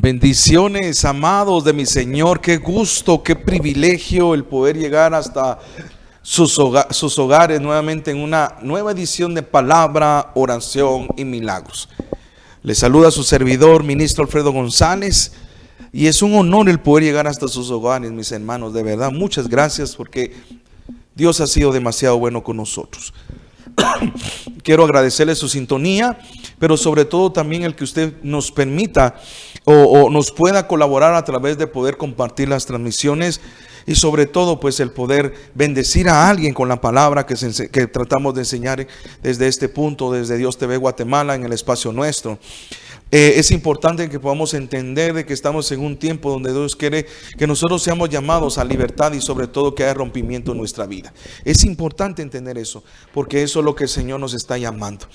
Bendiciones, amados de mi Señor. Qué gusto, qué privilegio el poder llegar hasta sus hogares nuevamente en una nueva edición de Palabra, Oración y Milagros. Les saluda su servidor, ministro Alfredo González, y es un honor el poder llegar hasta sus hogares, mis hermanos. De verdad, muchas gracias porque Dios ha sido demasiado bueno con nosotros. Quiero agradecerle su sintonía, pero sobre todo también el que usted nos permita o nos pueda colaborar a través de poder compartir las transmisiones, y sobre todo pues el poder bendecir a alguien con la palabra que tratamos de enseñar desde este punto, desde Dios TV Guatemala, en el espacio nuestro. Es importante que podamos entender de que estamos en un tiempo donde Dios quiere que nosotros seamos llamados a libertad y sobre todo que haya rompimiento en nuestra vida. Es importante entender eso, porque eso es lo que el Señor nos está llamando.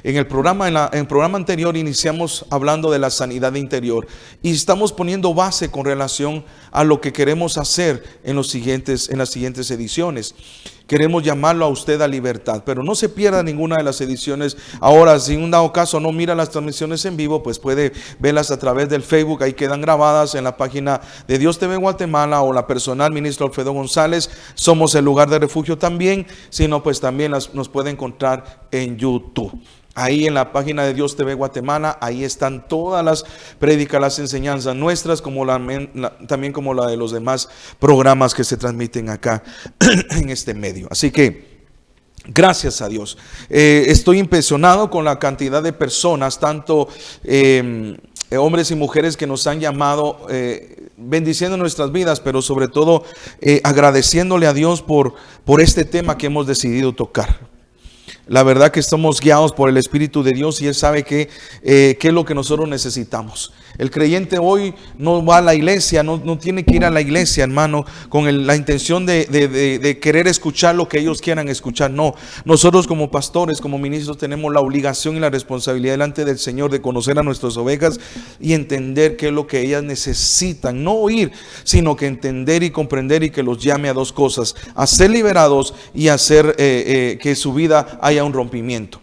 En el programa anterior iniciamos hablando de la sanidad interior y estamos poniendo base con relación a lo que queremos hacer en las siguientes ediciones. Queremos llamarlo a usted a libertad, pero no se pierda ninguna de las ediciones. Ahora, si en un dado caso no mira las transmisiones en vivo, pues puede verlas a través del Facebook. Ahí quedan grabadas en la página de Dios TV Guatemala o la personal ministro Alfredo González. Somos el lugar de refugio también, sino pues también nos puede encontrar en YouTube. Ahí en la página de Dios TV Guatemala, ahí están todas las prédicas, las enseñanzas nuestras, también como la de los demás programas que se transmiten acá en este medio. Así que gracias a Dios. Estoy impresionado con la cantidad de personas, tanto hombres y mujeres que nos han llamado, bendiciendo nuestras vidas, pero sobre todo agradeciéndole a Dios por este tema que hemos decidido tocar. La verdad que estamos guiados por el Espíritu de Dios y Él sabe qué es lo que nosotros necesitamos. El creyente hoy no va a la iglesia, no tiene que ir a la iglesia, hermano, con la intención de querer escuchar lo que ellos quieran escuchar. No, nosotros como pastores, como ministros, tenemos la obligación y la responsabilidad delante del Señor de conocer a nuestras ovejas y entender qué es lo que ellas necesitan. No oír, sino que entender y comprender, y que los llame a dos cosas: a ser liberados y a hacer que su vida haya un rompimiento.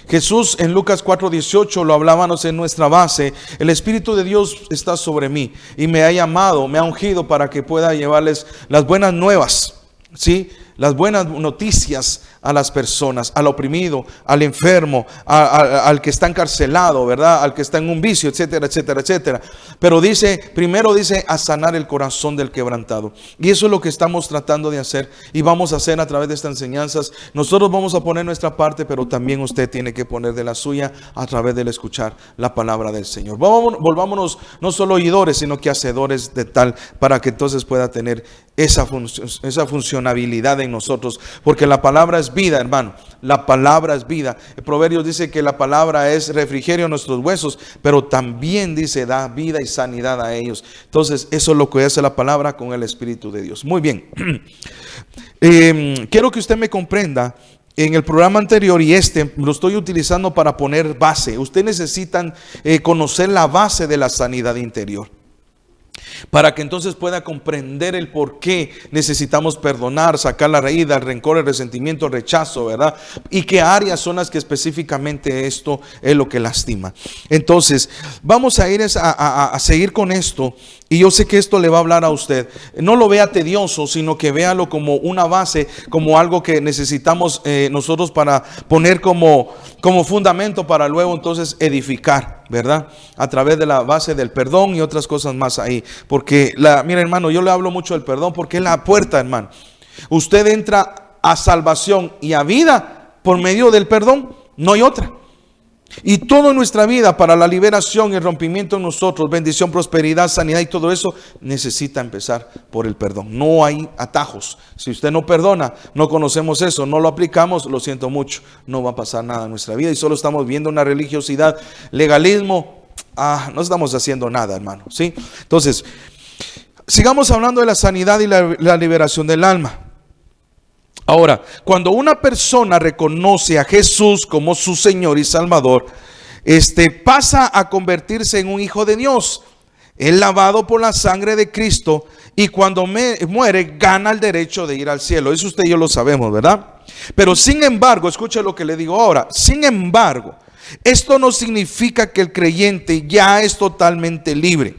Jesús en Lucas 4:18 lo hablábamos en nuestra base: el Espíritu de Dios está sobre mí y me ha llamado, me ha ungido para que pueda llevarles las buenas nuevas, ¿sí? Las buenas noticias a las personas, al oprimido, al enfermo, al que está encarcelado, ¿verdad? Al que está en un vicio, etcétera, etcétera, etcétera. Pero primero dice a sanar el corazón del quebrantado. Y eso es lo que estamos tratando de hacer y vamos a hacer a través de estas enseñanzas. Nosotros vamos a poner nuestra parte, pero también usted tiene que poner de la suya a través del escuchar la palabra del Señor. Volvámonos no solo oidores, sino que hacedores de tal, para que entonces pueda tener esa funcionabilidad en nosotros, porque la palabra es vida, hermano. La palabra es vida. El Proverbios dice que la palabra es refrigerio a nuestros huesos, pero también dice da vida y sanidad a ellos. Entonces eso es lo que hace la palabra con el Espíritu de Dios. Muy bien. Quiero que usted me comprenda. En el programa anterior y lo estoy utilizando para poner base. Usted necesita conocer la base de la sanidad interior, para que entonces pueda comprender el por qué necesitamos perdonar, sacar la raíz del rencor, el resentimiento, el rechazo, ¿verdad? Y qué áreas son las que específicamente esto es lo que lastima. Entonces, vamos a ir a seguir con esto. Y yo sé que esto le va a hablar a usted. No lo vea tedioso, sino que véalo como una base, como algo que necesitamos nosotros para poner como fundamento para luego entonces edificar, ¿verdad? A través de la base del perdón y otras cosas más ahí. Porque, mira, hermano, yo le hablo mucho del perdón porque es la puerta, hermano. Usted entra a salvación y a vida por medio del perdón, no hay otra. Y toda nuestra vida para la liberación y el rompimiento en nosotros, bendición, prosperidad, sanidad y todo eso, necesita empezar por el perdón. No hay atajos. Si usted no perdona, no conocemos eso, no lo aplicamos, lo siento mucho, no va a pasar nada en nuestra vida y solo estamos viendo una religiosidad, legalismo. No estamos haciendo nada, hermano, ¿sí? Entonces, sigamos hablando de la sanidad y la liberación del alma. Ahora, cuando una persona reconoce a Jesús como su Señor y Salvador, pasa a convertirse en un hijo de Dios. Es lavado por la sangre de Cristo y cuando muere gana el derecho de ir al cielo. Eso usted y yo lo sabemos, ¿verdad? Pero sin embargo, escuche lo que le digo ahora. Sin embargo, Esto no significa que el creyente ya es totalmente libre,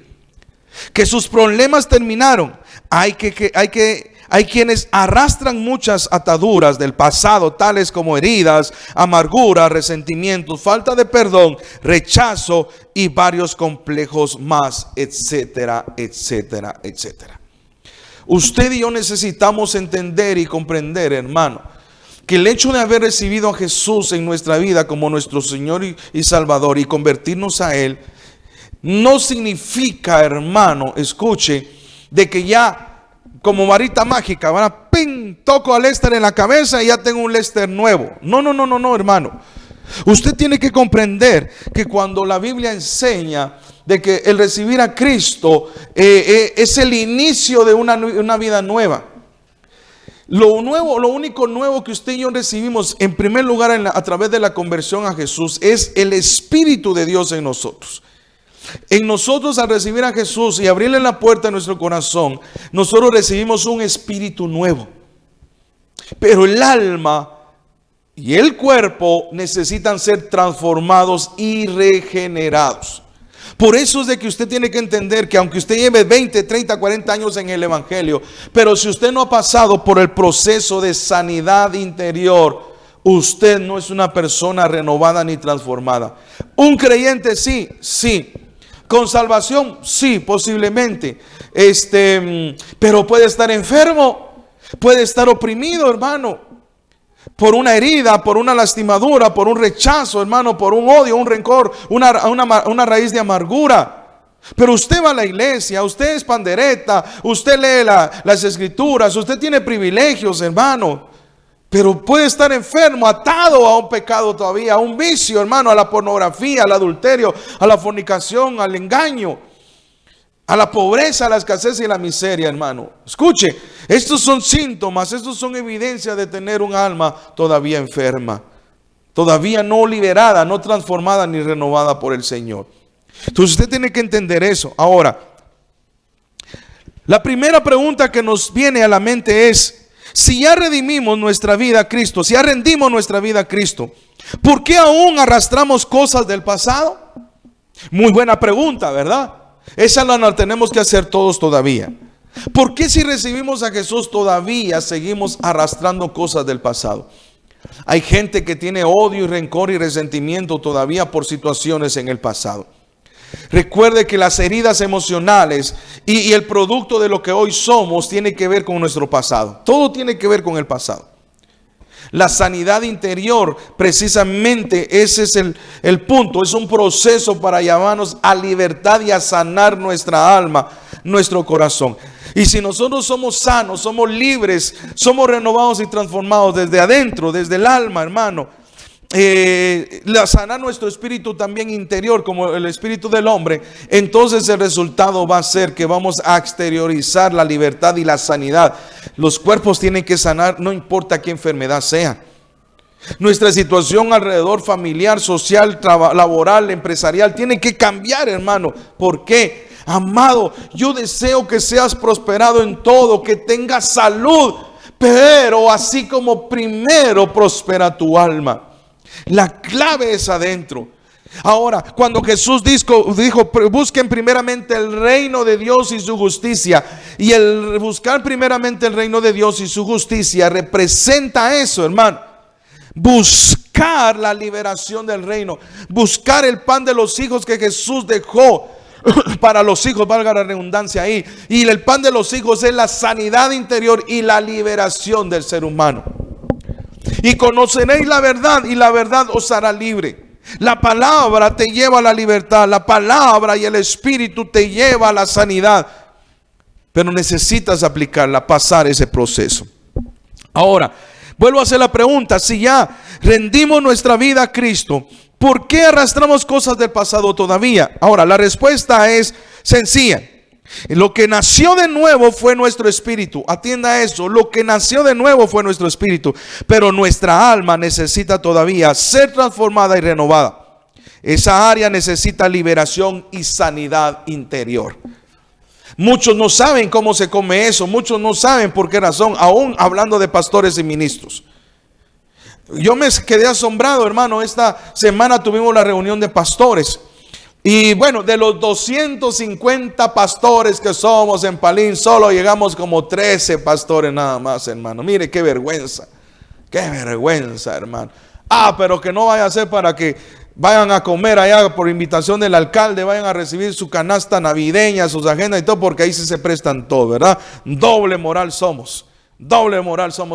que sus problemas terminaron. Hay quienes arrastran muchas ataduras del pasado, tales como heridas, amargura, resentimientos, falta de perdón, rechazo y varios complejos más, etcétera, etcétera, etcétera. Usted y yo necesitamos entender y comprender, hermano, que el hecho de haber recibido a Jesús en nuestra vida como nuestro Señor y Salvador y convertirnos a Él, no significa, hermano, escuche, de que ya como varita mágica, van a ¡ping! Toco a Lester en la cabeza y ya tengo un Lester nuevo. No, hermano. Usted tiene que comprender que cuando la Biblia enseña de que el recibir a Cristo es el inicio de una vida nueva. Lo único nuevo que usted y yo recibimos, en primer lugar, a través de la conversión a Jesús, es el Espíritu de Dios en nosotros. En nosotros, al recibir a Jesús y abrirle la puerta a nuestro corazón, nosotros recibimos un espíritu nuevo. Pero el alma y el cuerpo necesitan ser transformados y regenerados. Por eso es de que usted tiene que entender que aunque usted lleve 20, 30, 40 años en el evangelio, pero si usted no ha pasado por el proceso de sanidad interior, usted no es una persona renovada ni transformada. Un creyente sí. Con salvación, sí, posiblemente. Pero puede estar enfermo, puede estar oprimido, hermano, por una herida, por una lastimadura, por un rechazo, hermano, por un odio, un rencor, una raíz de amargura. Pero usted va a la iglesia, usted es pandereta, usted lee las escrituras, usted tiene privilegios, hermano. Pero puede estar enfermo, atado a un pecado todavía, a un vicio, hermano, a la pornografía, al adulterio, a la fornicación, al engaño, a la pobreza, a la escasez y a la miseria, hermano. Escuche, estos son síntomas, estos son evidencias de tener un alma todavía enferma, todavía no liberada, no transformada ni renovada por el Señor. Entonces usted tiene que entender eso. Ahora, la primera pregunta que nos viene a la mente es: si ya redimimos nuestra vida a Cristo, si ya rendimos nuestra vida a Cristo, ¿por qué aún arrastramos cosas del pasado? Muy buena pregunta, ¿verdad? Esa la tenemos que hacer todos todavía. ¿Por qué si recibimos a Jesús todavía seguimos arrastrando cosas del pasado? Hay gente que tiene odio y rencor y resentimiento todavía por situaciones en el pasado. Recuerde que las heridas emocionales y el producto de lo que hoy somos tiene que ver con nuestro pasado. Todo tiene que ver con el pasado. La sanidad interior, precisamente ese es el punto. Es un proceso para llamarnos a libertad y a sanar nuestra alma, nuestro corazón. Y si nosotros somos sanos, somos libres, somos renovados y transformados desde adentro, desde el alma, hermano, sanar nuestro espíritu también interior, como el espíritu del hombre, entonces el resultado va a ser que vamos a exteriorizar la libertad y la sanidad. Los cuerpos tienen que sanar, no importa qué enfermedad sea. Nuestra situación alrededor, familiar, social, laboral, empresarial, tiene que cambiar, hermano. ¿Por qué? Amado, yo deseo que seas prosperado en todo, que tengas salud, pero así como primero prospera tu alma. La clave es adentro. Ahora, cuando Jesús dijo, busquen primeramente el reino de Dios y su justicia, y el buscar primeramente el reino de Dios y su justicia representa eso, hermano. Buscar la liberación del reino, buscar el pan de los hijos que Jesús dejó para los hijos, valga la redundancia ahí. Y el pan de los hijos es la sanidad interior y la liberación del ser humano. Y conoceréis la verdad, y la verdad os hará libre. La palabra te lleva a la libertad. La palabra y el Espíritu te lleva a la sanidad. Pero necesitas aplicarla, pasar ese proceso. Ahora, vuelvo a hacer la pregunta: si ya rendimos nuestra vida a Cristo, ¿por qué arrastramos cosas del pasado todavía? Ahora, la respuesta es sencilla. Lo que nació de nuevo fue nuestro espíritu. Atienda eso. Lo que nació de nuevo fue nuestro espíritu. Pero nuestra alma necesita todavía ser transformada y renovada. Esa área necesita liberación y sanidad interior. Muchos no saben cómo se come eso. Muchos no saben por qué razón. Aún hablando de pastores y ministros. Yo me quedé asombrado, hermano. Esta semana tuvimos la reunión de pastores. Y bueno, de los 250 pastores que somos en Palín, solo llegamos como 13 pastores nada más, hermano. Mire qué vergüenza, hermano. Pero que no vaya a ser para que vayan a comer allá por invitación del alcalde, vayan a recibir su canasta navideña, sus agendas y todo, porque ahí sí se prestan todo, ¿verdad? Doble moral somos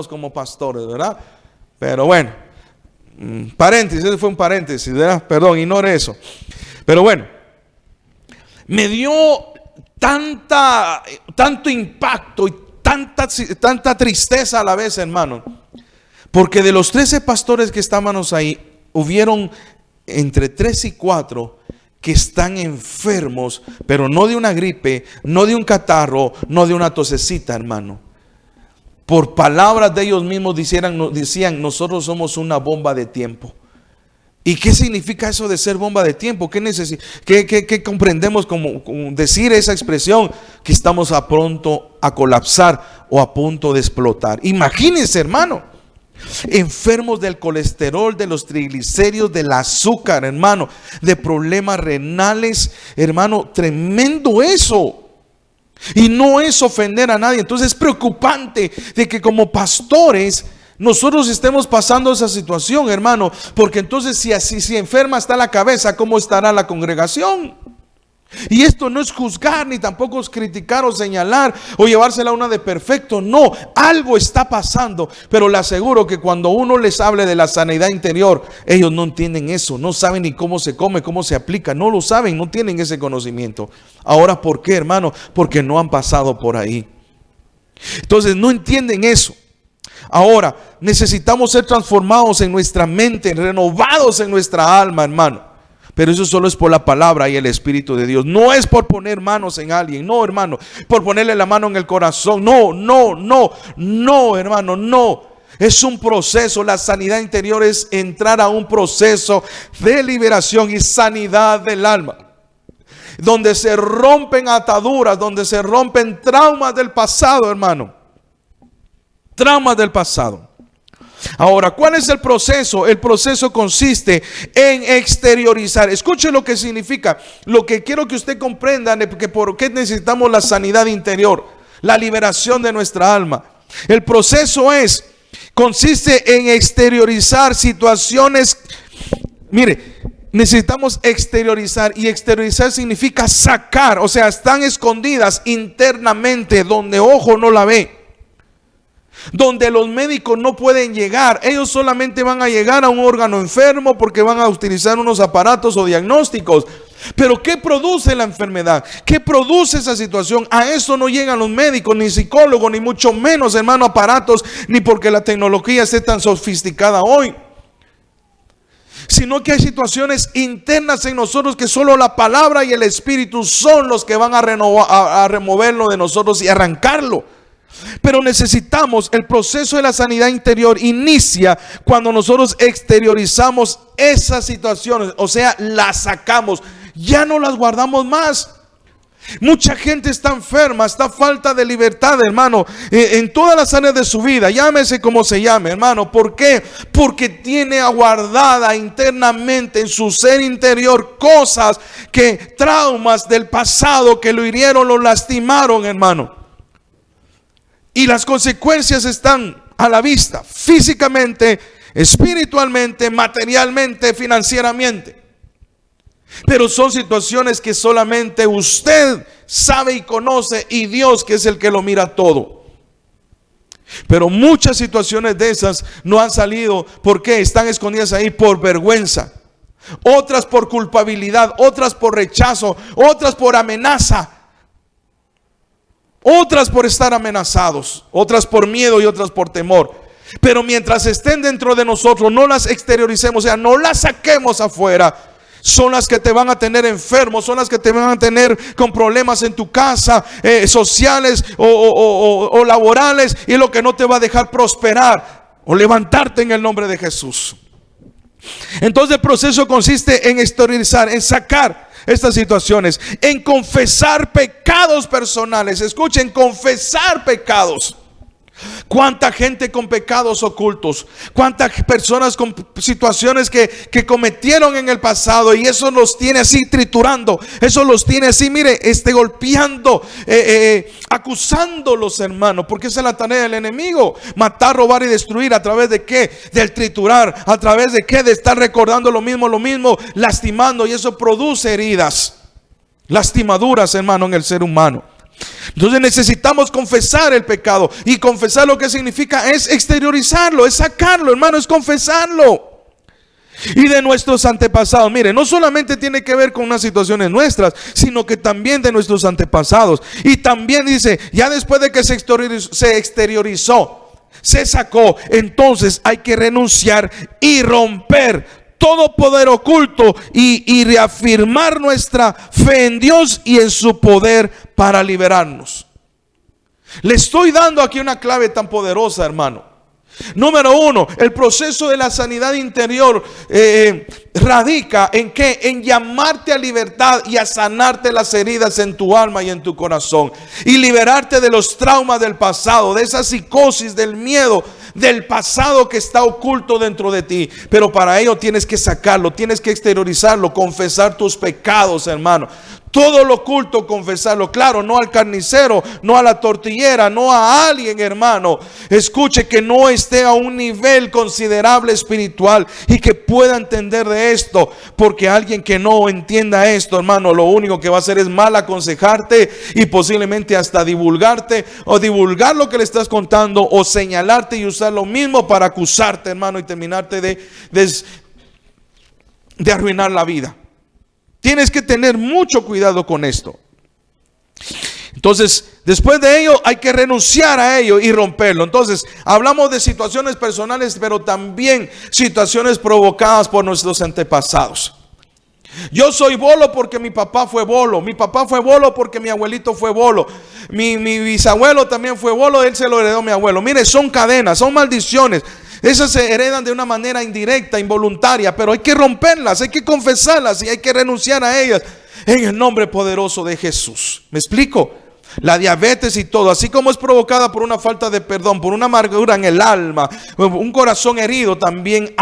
como pastores, ¿verdad? Pero bueno, paréntesis, ese fue un paréntesis, ¿verdad? Perdón, ignore eso. Pero bueno, me dio tanto impacto y tanta tristeza a la vez, hermano. Porque de los 13 pastores que estábamos ahí, hubieron entre 3 y 4 que están enfermos, pero no de una gripe, no de un catarro, no de una tosecita, hermano. Por palabras de ellos mismos decían, nosotros somos una bomba de tiempo. ¿Y qué significa eso de ser bomba de tiempo? ¿Qué comprendemos como decir esa expresión? Que estamos a pronto a colapsar o a punto de explotar. Imagínense, hermano, enfermos del colesterol, de los triglicéridos, del azúcar, hermano, de problemas renales, hermano, tremendo eso. Y no es ofender a nadie. Entonces es preocupante de que como pastores nosotros estemos pasando esa situación, hermano, porque entonces si enferma está la cabeza, ¿cómo estará la congregación? Y esto no es juzgar, ni tampoco es criticar o señalar o llevársela a una de perfecto. No, algo está pasando. Pero le aseguro que cuando uno les hable de la sanidad interior, ellos no entienden eso, no saben ni cómo se come, cómo se aplica, no lo saben, no tienen ese conocimiento. Ahora, ¿por qué, hermano? Porque no han pasado por ahí. Entonces no entienden eso. Ahora, necesitamos ser transformados en nuestra mente, renovados en nuestra alma, hermano. Pero eso solo es por la palabra y el Espíritu de Dios. No es por poner manos en alguien, no, hermano. Por ponerle la mano en el corazón. No, hermano, no. Es un proceso. La sanidad interior es entrar a un proceso de liberación y sanidad del alma, donde se rompen ataduras, donde se rompen traumas del pasado, hermano. Traumas del pasado. Ahora, ¿cuál es el proceso? El proceso consiste en exteriorizar. Escuche lo que significa. Lo que quiero que usted comprenda, que por qué necesitamos la sanidad interior, la liberación de nuestra alma. El proceso consiste en exteriorizar situaciones. Mire, necesitamos exteriorizar, y exteriorizar significa sacar, o sea, están escondidas internamente donde ojo no la ve, donde los médicos no pueden llegar. Ellos solamente van a llegar a un órgano enfermo porque van a utilizar unos aparatos o diagnósticos. Pero ¿qué produce la enfermedad? ¿Qué produce esa situación? A eso no llegan los médicos, ni psicólogos, ni mucho menos, hermano, aparatos, ni porque la tecnología esté tan sofisticada hoy. Sino que hay situaciones internas en nosotros que solo la palabra y el Espíritu son los que van a removerlo de nosotros y arrancarlo. Pero necesitamos, el proceso de la sanidad interior inicia cuando nosotros exteriorizamos esas situaciones, o sea, las sacamos, ya no las guardamos más. Mucha gente está enferma, está falta de libertad, hermano, en todas las áreas de su vida, llámese como se llame, hermano. ¿Por qué? Porque tiene aguardada internamente en su ser interior cosas, traumas del pasado que lo hirieron, lo lastimaron, hermano. Y las consecuencias están a la vista, físicamente, espiritualmente, materialmente, financieramente. Pero son situaciones que solamente usted sabe y conoce, y Dios, que es el que lo mira todo. Pero muchas situaciones de esas no han salido. ¿Por qué? Están escondidas ahí por vergüenza, otras por culpabilidad, otras por rechazo, otras por amenaza, otras por estar amenazados, otras por miedo y otras por temor. Pero mientras estén dentro de nosotros, no las exterioricemos, o sea, no las saquemos afuera, son las que te van a tener enfermo, son las que te van a tener con problemas en tu casa, sociales o laborales, y es lo que no te va a dejar prosperar o levantarte en el nombre de Jesús. Entonces el proceso consiste en exteriorizar, en sacar estas situaciones, en confesar pecados personales. Escuchen, confesar pecados. Cuánta gente con pecados ocultos, cuántas personas con situaciones que cometieron en el pasado, y eso los tiene así triturando, eso los tiene así, mire, golpeando, acusándolos, hermano, porque esa es la tarea del enemigo: matar, robar y destruir. ¿A través de qué? Del triturar. ¿A través de qué? De estar recordando lo mismo, lastimando, y eso produce heridas, lastimaduras, hermano, en el ser humano. Entonces necesitamos confesar el pecado, y confesar lo que significa es exteriorizarlo, es sacarlo, hermano, es confesarlo. Y de nuestros antepasados, mire, no solamente tiene que ver con unas situaciones nuestras, sino que también de nuestros antepasados. Y también dice, ya después de que se exteriorizó, se sacó, entonces hay que renunciar y romper todo poder oculto y reafirmar nuestra fe en Dios y en su poder para liberarnos. Le estoy dando aquí una clave tan poderosa, hermano. Número uno, el proceso de la sanidad interior radica en ¿qué? En llamarte a libertad y a sanarte las heridas en tu alma y en tu corazón, y liberarte de los traumas del pasado, de esa psicosis, del miedo del pasado que está oculto dentro de ti. Pero para ello tienes que sacarlo, tienes que exteriorizarlo, confesar tus pecados, hermano. Todo lo oculto, confesarlo. Claro, no al carnicero, no a la tortillera, no a alguien, hermano, escuche, que no esté a un nivel considerable espiritual y que pueda entender de esto. Porque alguien que no entienda esto, hermano, lo único que va a hacer es mal aconsejarte, y posiblemente hasta divulgarte, o divulgar lo que le estás contando, o señalarte y usar lo mismo para acusarte, hermano, y terminarte de arruinar la vida. Tienes que tener mucho cuidado con esto. Entonces, después de ello hay que renunciar a ello y romperlo. Entonces, hablamos de situaciones personales, pero también situaciones provocadas por nuestros antepasados. Yo soy bolo porque mi papá fue bolo. Mi papá fue bolo porque mi abuelito fue bolo. Mi bisabuelo también fue bolo, él se lo heredó a mi abuelo. Mire, son cadenas, son maldiciones. Esas se heredan de una manera indirecta, involuntaria, pero hay que romperlas, hay que confesarlas y hay que renunciar a ellas en el nombre poderoso de Jesús. ¿Me explico? La diabetes y todo, así como es provocada por una falta de perdón, por una amargura en el alma, un corazón herido, también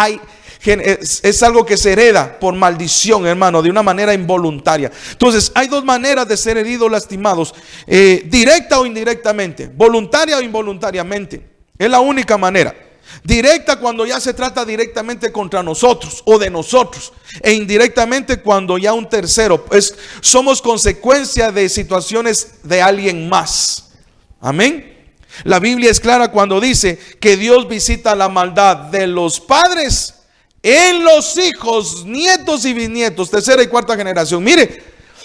es algo que se hereda por maldición, hermano, de una manera involuntaria. Entonces hay dos maneras de ser heridos, lastimados, directa o indirectamente, voluntaria o involuntariamente. Es la única manera. Directa cuando ya se trata directamente contra nosotros o de nosotros, e indirectamente cuando ya un tercero, somos consecuencia de situaciones de alguien más. Amén. La Biblia es clara cuando dice que Dios visita la maldad de los padres en los hijos, nietos y bisnietos, tercera y cuarta generación. Mire,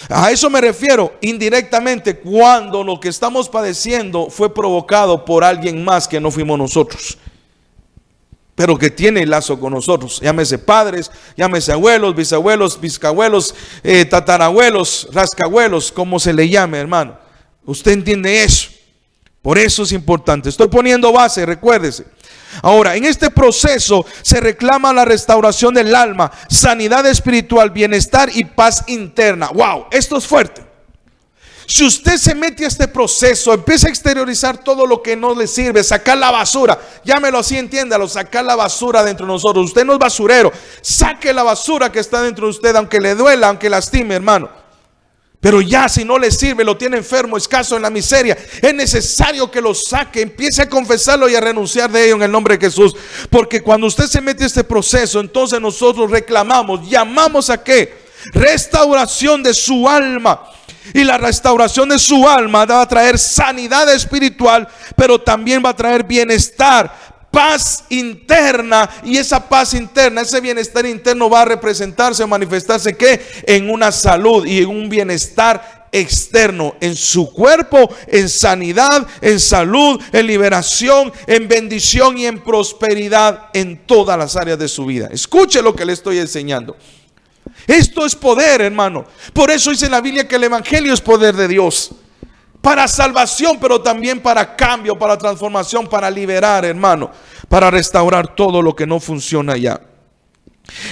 a eso me refiero, indirectamente, cuando lo que estamos padeciendo fue provocado por alguien más que no fuimos nosotros, pero que tiene lazo con nosotros. Llámese padres, llámese abuelos, bisabuelos, bisabuelos, tatarabuelos, rascabuelos, como se le llame, hermano. Usted entiende eso. Por eso es importante. Estoy poniendo base, recuérdese. Ahora, en este proceso se reclama la restauración del alma, sanidad espiritual, bienestar y paz interna. Wow, esto es fuerte. Si usted se mete a este proceso, empieza a exteriorizar todo lo que no le sirve, sacar la basura, llámelo así, entiéndalo, sacar la basura dentro de nosotros. Usted no es basurero, saque la basura que está dentro de usted, aunque le duela, aunque lastime, hermano. Pero ya si no le sirve, lo tiene enfermo, escaso, en la miseria, es necesario que lo saque, empiece a confesarlo y a renunciar de ello en el nombre de Jesús. Porque cuando usted se mete a este proceso, entonces nosotros reclamamos, llamamos a ¿qué? Restauración de su alma. Y la restauración de su alma va a traer sanidad espiritual, pero también va a traer bienestar, paz interna. Y esa paz interna, ese bienestar interno va a representarse o manifestarse ¿qué? En una salud y en un bienestar externo, en su cuerpo, en sanidad, en salud, en liberación, en bendición y en prosperidad en todas las áreas de su vida. Escuche lo que le estoy enseñando. Esto es poder, hermano. Por eso dice la Biblia que el evangelio es poder de Dios para salvación, pero también para cambio, para transformación, para liberar, hermano, para restaurar todo lo que no funciona ya.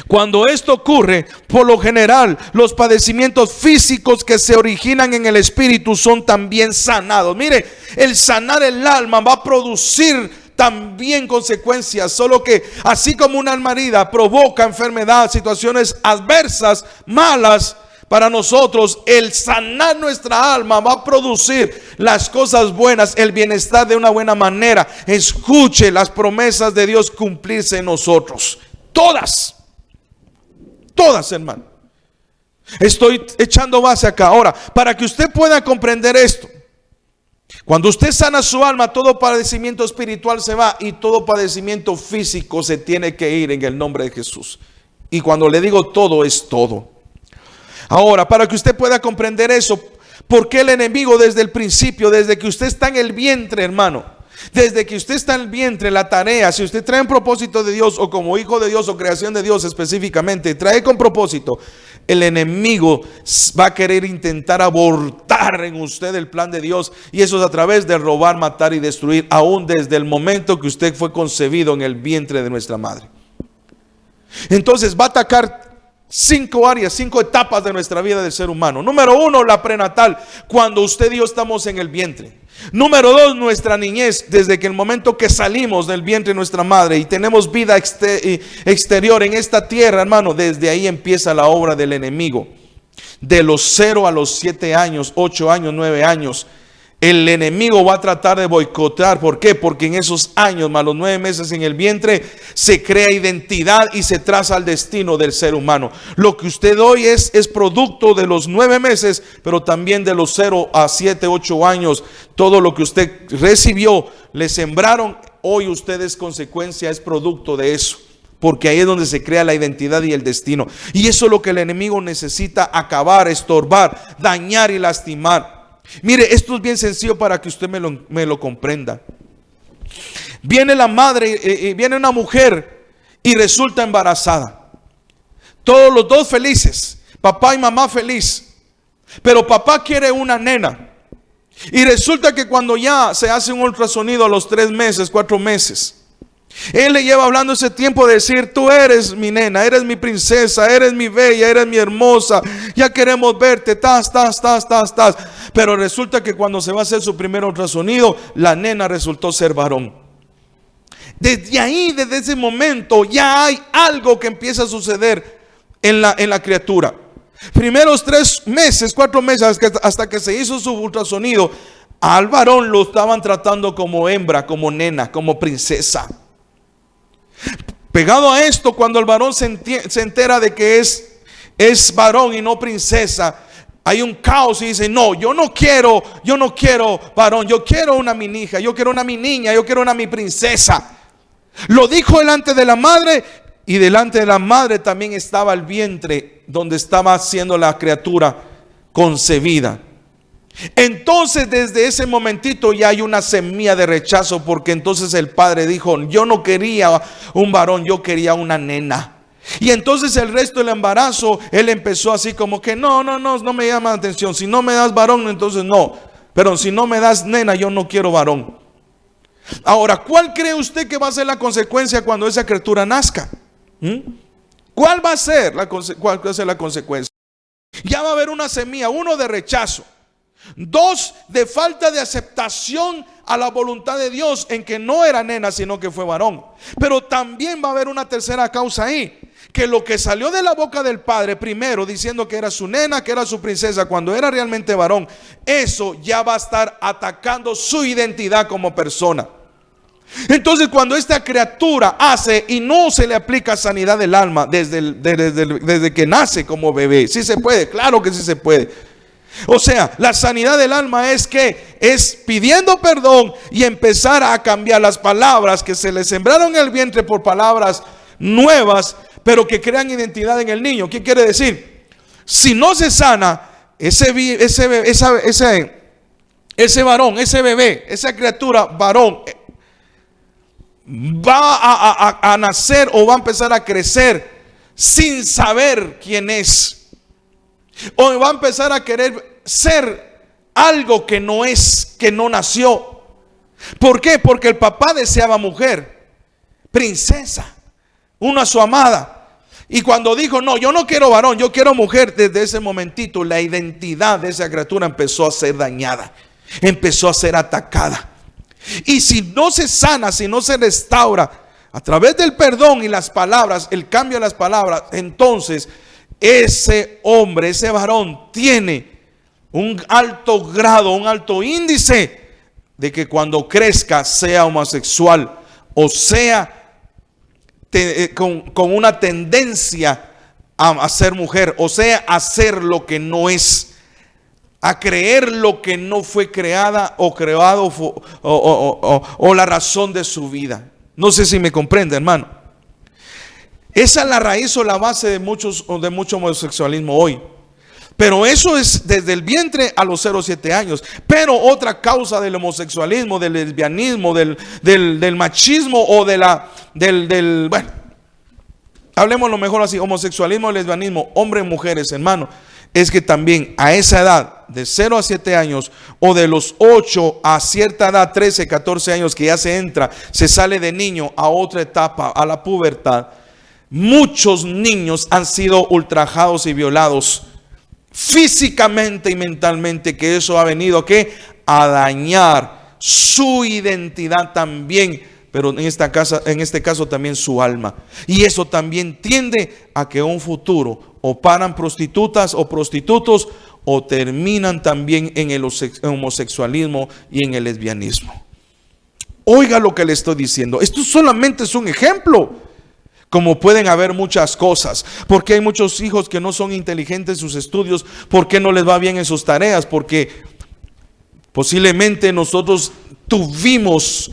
Cuando esto ocurre, por lo general, los padecimientos físicos que se originan en el espíritu son también sanados. Mire, el sanar el alma va a producir también consecuencias, solo que así como una alma herida provoca enfermedad, situaciones adversas, malas para nosotros, el sanar nuestra alma va a producir las cosas buenas, el bienestar de una buena manera. Escuche las promesas de Dios cumplirse en nosotros. Todas, hermano. Estoy echando base acá. Ahora, para que usted pueda comprender esto, cuando usted sana su alma, todo padecimiento espiritual se va y todo padecimiento físico se tiene que ir en el nombre de Jesús. Y cuando le digo todo, es todo. Ahora, para que usted pueda comprender eso, ¿por qué el enemigo desde el principio, desde que usted está en el vientre, hermano? Desde que usted está en el vientre, la tarea, si usted trae un propósito de Dios o como hijo de Dios o creación de Dios específicamente, trae con propósito, el enemigo va a querer intentar abortar en usted el plan de Dios, y eso es a través de robar, matar y destruir, aún desde el momento que usted fue concebido en el vientre de nuestra madre. Entonces va a atacar 5 áreas, 5 etapas de nuestra vida del ser humano. Número 1, la prenatal, cuando usted y yo estamos en el vientre. Número 2, nuestra niñez, desde que el momento que salimos del vientre de nuestra madre y tenemos vida exterior en esta tierra, hermano, desde ahí empieza la obra del enemigo. De los 0 a los 7 años, 8 años, 9 años, el enemigo va a tratar de boicotear. ¿Por qué? Porque en esos años, más los 9 meses en el vientre, se crea identidad y se traza el destino del ser humano. Lo que usted hoy es producto de los 9 meses, pero también de los 0 a 7, 8 años. Todo lo que usted recibió, le sembraron, hoy usted es consecuencia, es producto de eso. Porque ahí es donde se crea la identidad y el destino. Y eso es lo que el enemigo necesita acabar, estorbar, dañar y lastimar. Mire, esto es bien sencillo para que usted me lo comprenda. Viene la madre, viene una mujer y resulta embarazada. Todos los dos felices, papá y mamá feliz. Pero papá quiere una nena. Y resulta que cuando ya se hace un ultrasonido a los 3 meses, 4 meses, él le lleva hablando ese tiempo de decir: tú eres mi nena, eres mi princesa, eres mi bella, eres mi hermosa, ya queremos verte, tas. Pero resulta que cuando se va a hacer su primer ultrasonido, la nena resultó ser varón. Desde ahí, desde ese momento, ya hay algo que empieza a suceder en la criatura. Primeros 3 meses, 4 meses, hasta que se hizo su ultrasonido, al varón lo estaban tratando como hembra, como nena, como princesa. Pegado a esto, cuando el varón se entera de que es varón y no princesa, hay un caos y dice: no, yo no quiero varón, yo quiero una mi hija, yo quiero una mi niña, yo quiero una mi princesa. Lo dijo delante de la madre, y delante de la madre también estaba el vientre donde estaba siendo la criatura concebida. Entonces desde ese momentito ya hay una semilla de rechazo, porque entonces el padre dijo: yo no quería un varón, yo quería una nena. Y entonces el resto del embarazo, él empezó así como que no me llama la atención. Si no me das varón, entonces no. Pero si no me das nena, yo no quiero varón. Ahora, ¿cuál cree usted que va a ser la consecuencia cuando esa criatura nazca? ¿Cuál va a ser la consecuencia? Ya va a haber una semilla, 1, de rechazo. 2, de falta de aceptación a la voluntad de Dios, en que no era nena sino que fue varón. Pero también va a haber una tercera causa ahí, que lo que salió de la boca del padre primero diciendo que era su nena, que era su princesa, cuando era realmente varón, eso ya va a estar atacando su identidad como persona. Entonces cuando esta criatura hace y no se le aplica sanidad del alma desde que nace como bebé, sí se puede, claro que sí se puede. O sea, la sanidad del alma es pidiendo perdón y empezar a cambiar las palabras que se le sembraron en el vientre por palabras nuevas, pero que crean identidad en el niño. ¿Qué quiere decir? Si no se sana ese varón, ese bebé, esa criatura varón, va a nacer o va a empezar a crecer sin saber quién es. O va a empezar a querer ser algo que no es, que no nació. ¿Por qué? Porque el papá deseaba mujer, princesa, una su amada. Y cuando dijo, no, yo no quiero varón, yo quiero mujer, desde ese momentito la identidad de esa criatura empezó a ser dañada, empezó a ser atacada. Y si no se sana, si no se restaura a través del perdón y las palabras, el cambio de las palabras, entonces ese hombre, ese varón tiene un alto grado, un alto índice de que cuando crezca sea homosexual o sea con una tendencia a ser mujer, o sea, a hacer lo que no es, a creer lo que no fue creada o creado o la razón de su vida. No sé si me comprende, hermano. Esa es la raíz o la base de mucho homosexualismo hoy. Pero eso es desde el vientre a los 0 a 7 años. Pero otra causa del homosexualismo, del lesbianismo, del machismo o bueno, hablemos lo mejor así, homosexualismo, lesbianismo, hombres, mujeres, hermano, es que también a esa edad de 0 a 7 años o de los 8 a cierta edad, 13, 14 años que ya se sale de niño a otra etapa, a la pubertad, muchos niños han sido ultrajados y violados físicamente y mentalmente, que eso ha venido a dañar su identidad también, pero en este caso también su alma. Y eso también tiende a que un futuro o paran prostitutas o prostitutos o terminan también en el homosexualismo y en el lesbianismo. Oiga lo que le estoy diciendo. Esto solamente es un ejemplo. Como pueden haber muchas cosas. Porque hay muchos hijos que no son inteligentes en sus estudios. Porque no les va bien en sus tareas. Porque posiblemente nosotros tuvimos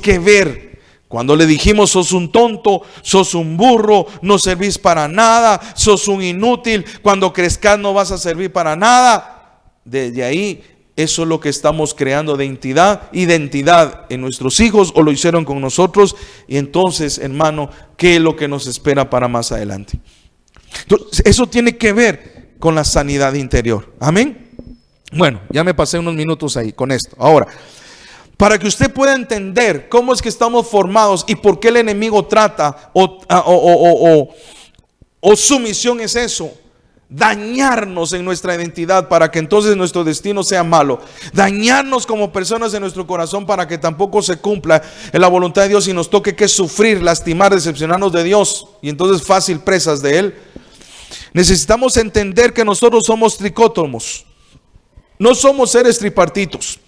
que ver. Cuando le dijimos, sos un tonto, sos un burro, no servís para nada, sos un inútil, cuando crezcas no vas a servir para nada. Desde ahí, eso es lo que estamos creando de identidad en nuestros hijos, o lo hicieron con nosotros. Y entonces, hermano, ¿qué es lo que nos espera para más adelante? Entonces, eso tiene que ver con la sanidad interior. Amén. Bueno, ya me pasé unos minutos ahí con esto. Ahora, para que usted pueda entender cómo es que estamos formados y por qué el enemigo trata o su misión es eso, dañarnos en nuestra identidad para que entonces nuestro destino sea malo, dañarnos como personas en nuestro corazón para que tampoco se cumpla en la voluntad de Dios y nos toque que sufrir, lastimar, decepcionarnos de Dios y entonces fácil presas de Él. Necesitamos entender que nosotros somos tricótomos, no somos seres tripartitos,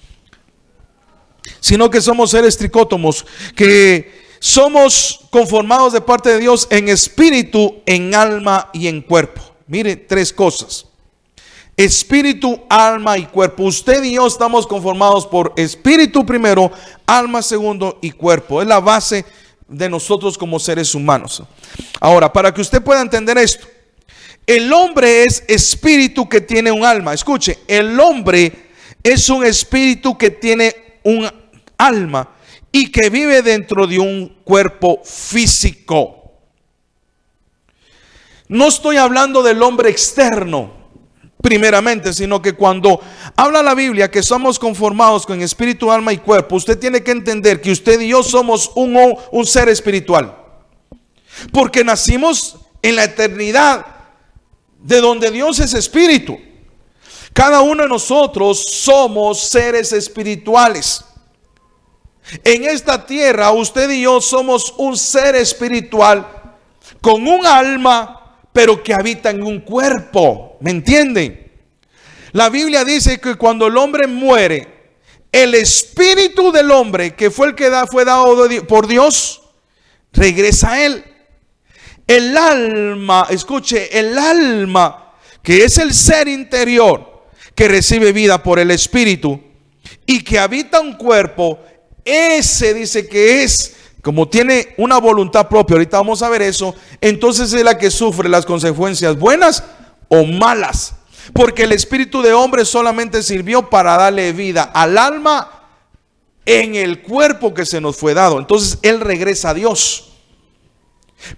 sino que somos seres tricótomos, que somos conformados de parte de Dios en espíritu, en alma y en cuerpo. Mire, 3 cosas: espíritu, alma y cuerpo. Usted y yo estamos conformados por espíritu primero, alma segundo y cuerpo. Es la base de nosotros como seres humanos. Ahora, para que usted pueda entender esto, el hombre es espíritu que tiene un alma. Escuche, el hombre es un espíritu que tiene un alma y que vive dentro de un cuerpo físico. No estoy hablando del hombre externo primeramente, sino que cuando habla la Biblia que somos conformados con espíritu, alma y cuerpo, usted tiene que entender que usted y yo somos un ser espiritual, porque nacimos en la eternidad de donde Dios es espíritu. Cada uno de nosotros somos seres espirituales. En esta tierra usted y yo somos un ser espiritual con un alma, pero que habita en un cuerpo. ¿Me entienden? La Biblia dice que cuando el hombre muere, el espíritu del hombre, que fue el que fue dado por Dios, regresa a él. El alma, escuche, el alma, que es el ser interior, que recibe vida por el espíritu y que habita un cuerpo, ese dice que es, como tiene una voluntad propia, ahorita vamos a ver eso, entonces es la que sufre las consecuencias buenas o malas. Porque el espíritu de hombre solamente sirvió para darle vida al alma en el cuerpo que se nos fue dado. Entonces él regresa a Dios.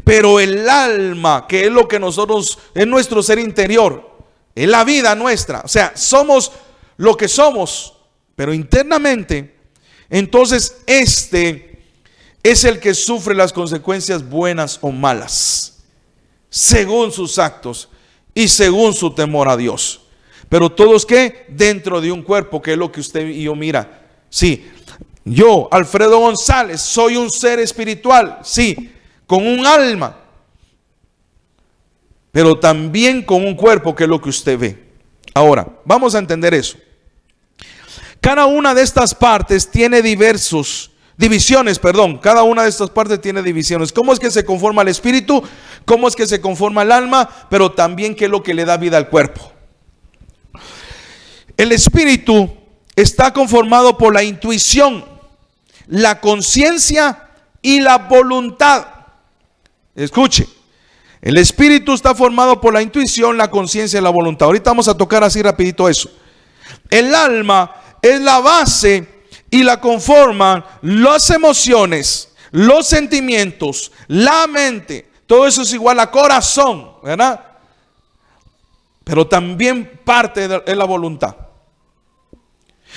Pero el alma, que es lo que nosotros, es nuestro ser interior, es la vida nuestra. O sea, somos lo que somos, pero internamente, entonces este es el que sufre las consecuencias buenas o malas. según sus actos y según su temor a Dios. Pero todos que dentro de un cuerpo, que es lo que usted y yo mira. Sí, yo, Alfredo González, soy un ser espiritual, sí, con un alma, pero también con un cuerpo, que es lo que usted ve. Ahora, vamos a entender eso. Cada una de estas partes tiene divisiones. Cada una de estas partes tiene divisiones. ¿Cómo es que se conforma el espíritu? ¿Cómo es que se conforma el alma? Pero también qué es lo que le da vida al cuerpo. El espíritu está conformado por la intuición, la conciencia y la voluntad. Escuche, el espíritu está formado por la intuición, la conciencia y la voluntad. Ahorita vamos a tocar así rapidito eso. El alma es la base y la conforman las emociones, los sentimientos, la mente. Todo eso es igual a corazón, ¿verdad? Pero también parte de la voluntad.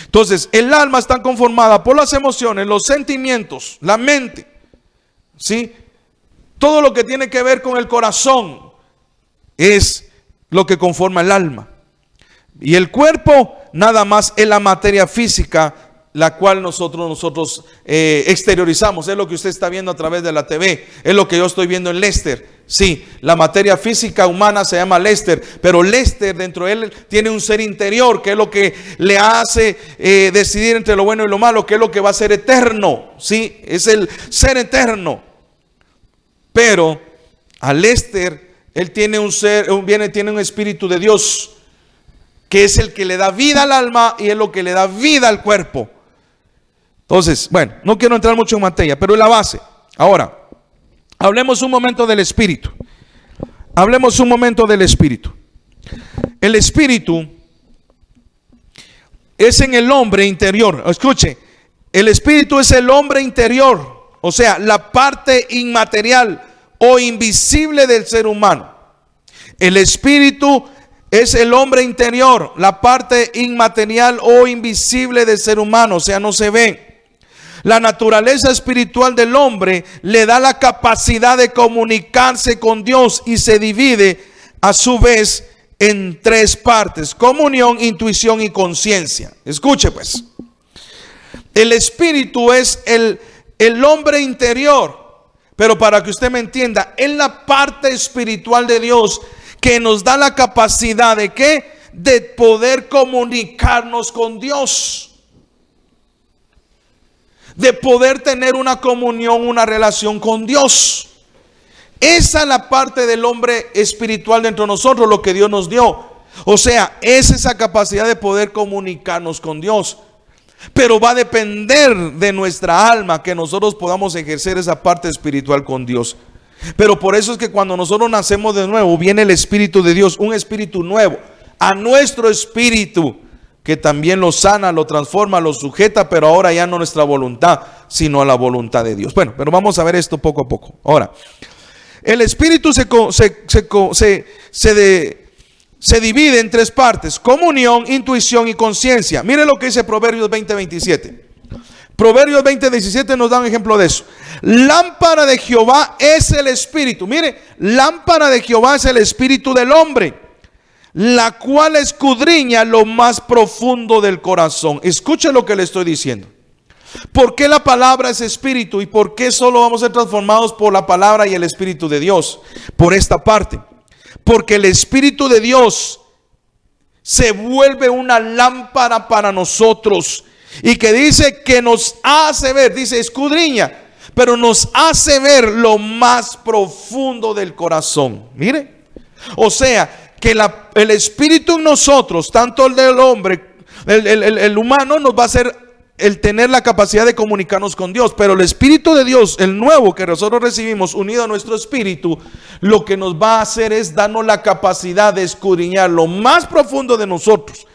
Entonces, el alma está conformada por las emociones, los sentimientos, la mente, ¿sí? Todo lo que tiene que ver con el corazón es lo que conforma el alma. Y el cuerpo nada más es la materia física, la cual nosotros exteriorizamos. Es lo que usted está viendo a través de la TV, es lo que yo estoy viendo en Lester. Sí, la materia física humana se llama Lester, pero Lester dentro de él tiene un ser interior, que es lo que le hace decidir entre lo bueno y lo malo, que es lo que va a ser eterno. Sí, es el ser eterno. Pero a Lester, él tiene tiene un espíritu de Dios, que es el que le da vida al alma y es lo que le da vida al cuerpo. Entonces, bueno, no quiero entrar mucho en materia, pero es la base. Ahora, hablemos un momento del espíritu. Hablemos un momento del espíritu. El espíritu es en el hombre interior. Escuche, el espíritu es el hombre interior, o sea, la parte inmaterial o invisible del ser humano. El espíritu es el hombre interior, la parte inmaterial o invisible del ser humano, o sea, no se ve. La naturaleza espiritual del hombre le da la capacidad de comunicarse con Dios y se divide a su vez en tres partes: comunión, intuición y conciencia. Escuche pues, el espíritu es el hombre interior, pero para que usted me entienda, es la parte espiritual de Dios que nos da la capacidad de ¿qué? De poder comunicarnos con Dios, de poder tener una comunión, una relación con Dios. Esa es la parte del hombre espiritual dentro de nosotros, lo que Dios nos dio. O sea, es esa capacidad de poder comunicarnos con Dios. Pero va a depender de nuestra alma que nosotros podamos ejercer esa parte espiritual con Dios. Pero por eso es que cuando nosotros nacemos de nuevo, viene el Espíritu de Dios, un espíritu nuevo, a nuestro espíritu, que también lo sana, lo transforma, lo sujeta, pero ahora ya no nuestra voluntad, sino a la voluntad de Dios. Bueno, pero vamos a ver esto poco a poco. Ahora, el espíritu se divide en tres partes: comunión, intuición y conciencia. Mire lo que dice Proverbios 20:27. Proverbios 20:17 nos da un ejemplo de eso. Lámpara de Jehová es el espíritu. Mire, lámpara de Jehová es el espíritu del hombre, la cual escudriña lo más profundo del corazón. Escuche lo que le estoy diciendo. ¿Por qué la palabra es espíritu y por qué solo vamos a ser transformados por la palabra y el espíritu de Dios? Por esta parte. Porque el espíritu de Dios se vuelve una lámpara para nosotros, y que dice que nos hace ver, dice escudriña, pero nos hace ver lo más profundo del corazón. Mire, o sea, que el espíritu en nosotros, tanto el del hombre, el humano, nos va a hacer el tener la capacidad de comunicarnos con Dios. Pero el Espíritu de Dios, el nuevo que nosotros recibimos, unido a nuestro espíritu, lo que nos va a hacer es darnos la capacidad de escudriñar lo más profundo de nosotros,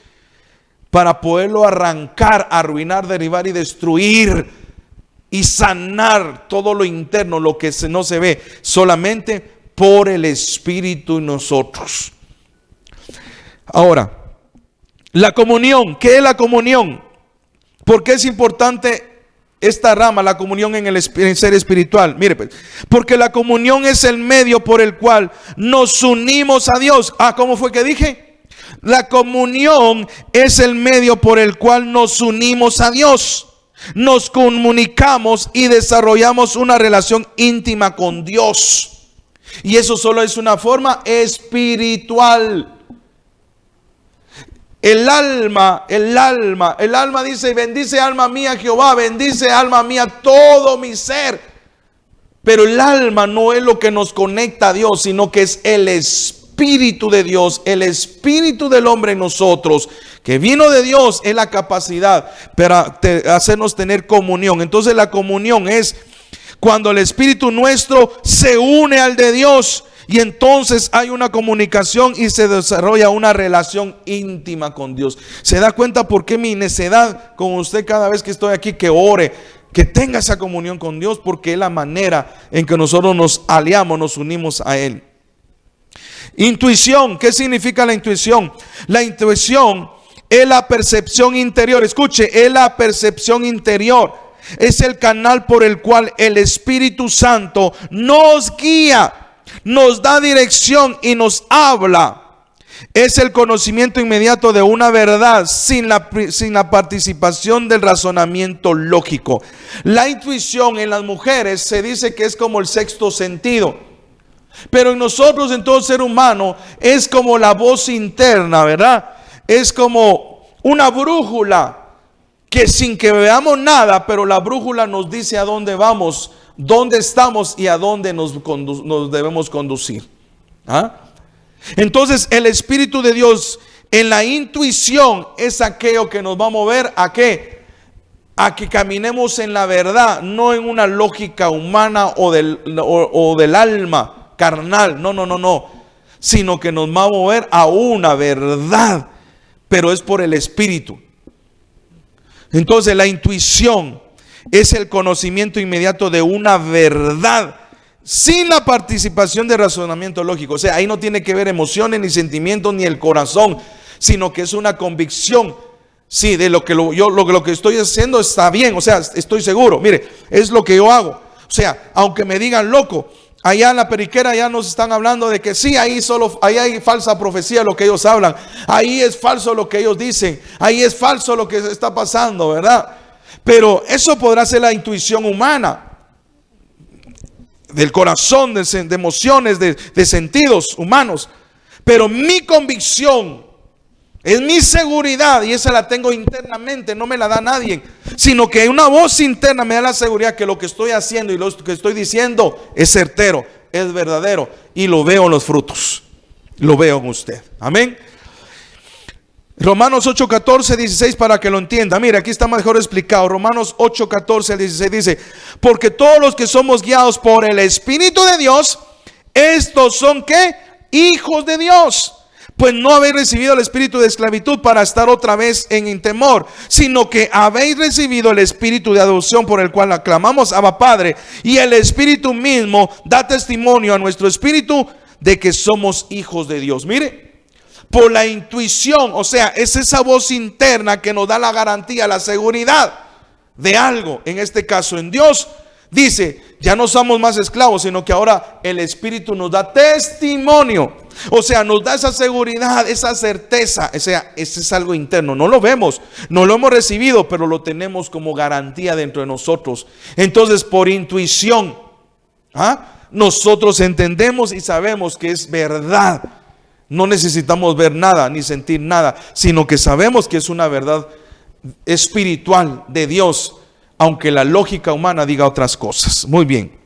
para poderlo arrancar, arruinar, derribar y destruir y sanar todo lo interno, lo que no se ve, solamente por el Espíritu en nosotros. Ahora, la comunión. ¿Qué es la comunión? ¿Por qué es importante esta rama, la comunión en el ser espiritual? Mire, pues, porque la comunión es el medio por el cual nos unimos a Dios. ¿Cómo fue que dije? La comunión es el medio por el cual nos unimos a Dios. Nos comunicamos y desarrollamos una relación íntima con Dios. Y eso solo es una forma espiritual. El alma dice: bendice alma mía Jehová, bendice alma mía todo mi ser. Pero el alma no es lo que nos conecta a Dios, sino que es el Espíritu de Dios, el Espíritu del hombre en nosotros, que vino de Dios, es la capacidad para hacernos tener comunión. Entonces la comunión es cuando el Espíritu nuestro se une al de Dios, y entonces hay una comunicación y se desarrolla una relación íntima con Dios. ¿Se da cuenta por qué mi necedad con usted cada vez que estoy aquí? Que ore, que tenga esa comunión con Dios, porque es la manera en que nosotros nos aliamos, nos unimos a Él. Intuición. ¿Qué significa la intuición? La intuición es la percepción interior. Escuche, es la percepción interior. Es el canal por el cual el Espíritu Santo nos guía, nos da dirección y nos habla. Es el conocimiento inmediato de una verdad sin la participación del razonamiento lógico. La intuición en las mujeres se dice que es como el sexto sentido, pero en nosotros, en todo ser humano, es como la voz interna, ¿verdad? Es como una brújula que sin que veamos nada, pero la brújula nos dice a dónde vamos, dónde estamos y a dónde nos debemos conducir. Entonces el Espíritu de Dios en la intuición es aquello que nos va a mover ¿a qué? A que caminemos en la verdad, no en una lógica humana o del alma carnal, no, sino que nos va a mover a una verdad, pero es por el Espíritu. Entonces la intuición es el conocimiento inmediato de una verdad sin la participación de razonamiento lógico. O sea, ahí no tiene que ver emociones ni sentimientos ni el corazón, sino que es una convicción. Sí, de lo que estoy haciendo está bien, o sea, estoy seguro. Mire, es lo que yo hago. O sea, aunque me digan loco, allá en la periquera ya nos están hablando de que sí, ahí hay falsa profecía lo que ellos hablan. Ahí es falso lo que ellos dicen. Ahí es falso lo que está pasando, ¿verdad? Pero eso podrá ser la intuición humana, del corazón, de emociones, de sentidos humanos. Pero mi convicción es mi seguridad, y esa la tengo internamente, no me la da nadie, sino que una voz interna me da la seguridad que lo que estoy haciendo y lo que estoy diciendo es certero, es verdadero, y lo veo en los frutos, lo veo en usted. Amén. Romanos 8, 14, 16, para que lo entienda. Mira, aquí está mejor explicado. Romanos 8, 14 al 16 dice: porque todos los que somos guiados por el Espíritu de Dios, estos son ¿qué? Hijos de Dios. Pues no habéis recibido el espíritu de esclavitud para estar otra vez en temor, sino que habéis recibido el espíritu de adopción por el cual aclamamos Abba Padre. Y el Espíritu mismo da testimonio a nuestro espíritu de que somos hijos de Dios. Mire, por la intuición, o sea, es esa voz interna que nos da la garantía, la seguridad de algo. En este caso en Dios, dice, ya no somos más esclavos, sino que ahora el Espíritu nos da testimonio. O sea, nos da esa seguridad, esa certeza. O sea, ese es algo interno. No lo vemos, no lo hemos recibido, pero lo tenemos como garantía dentro de nosotros. Entonces, por intuición, nosotros entendemos y sabemos que es verdad. No necesitamos ver nada ni sentir nada, sino que sabemos que es una verdad espiritual de Dios, aunque la lógica humana diga otras cosas. Muy bien.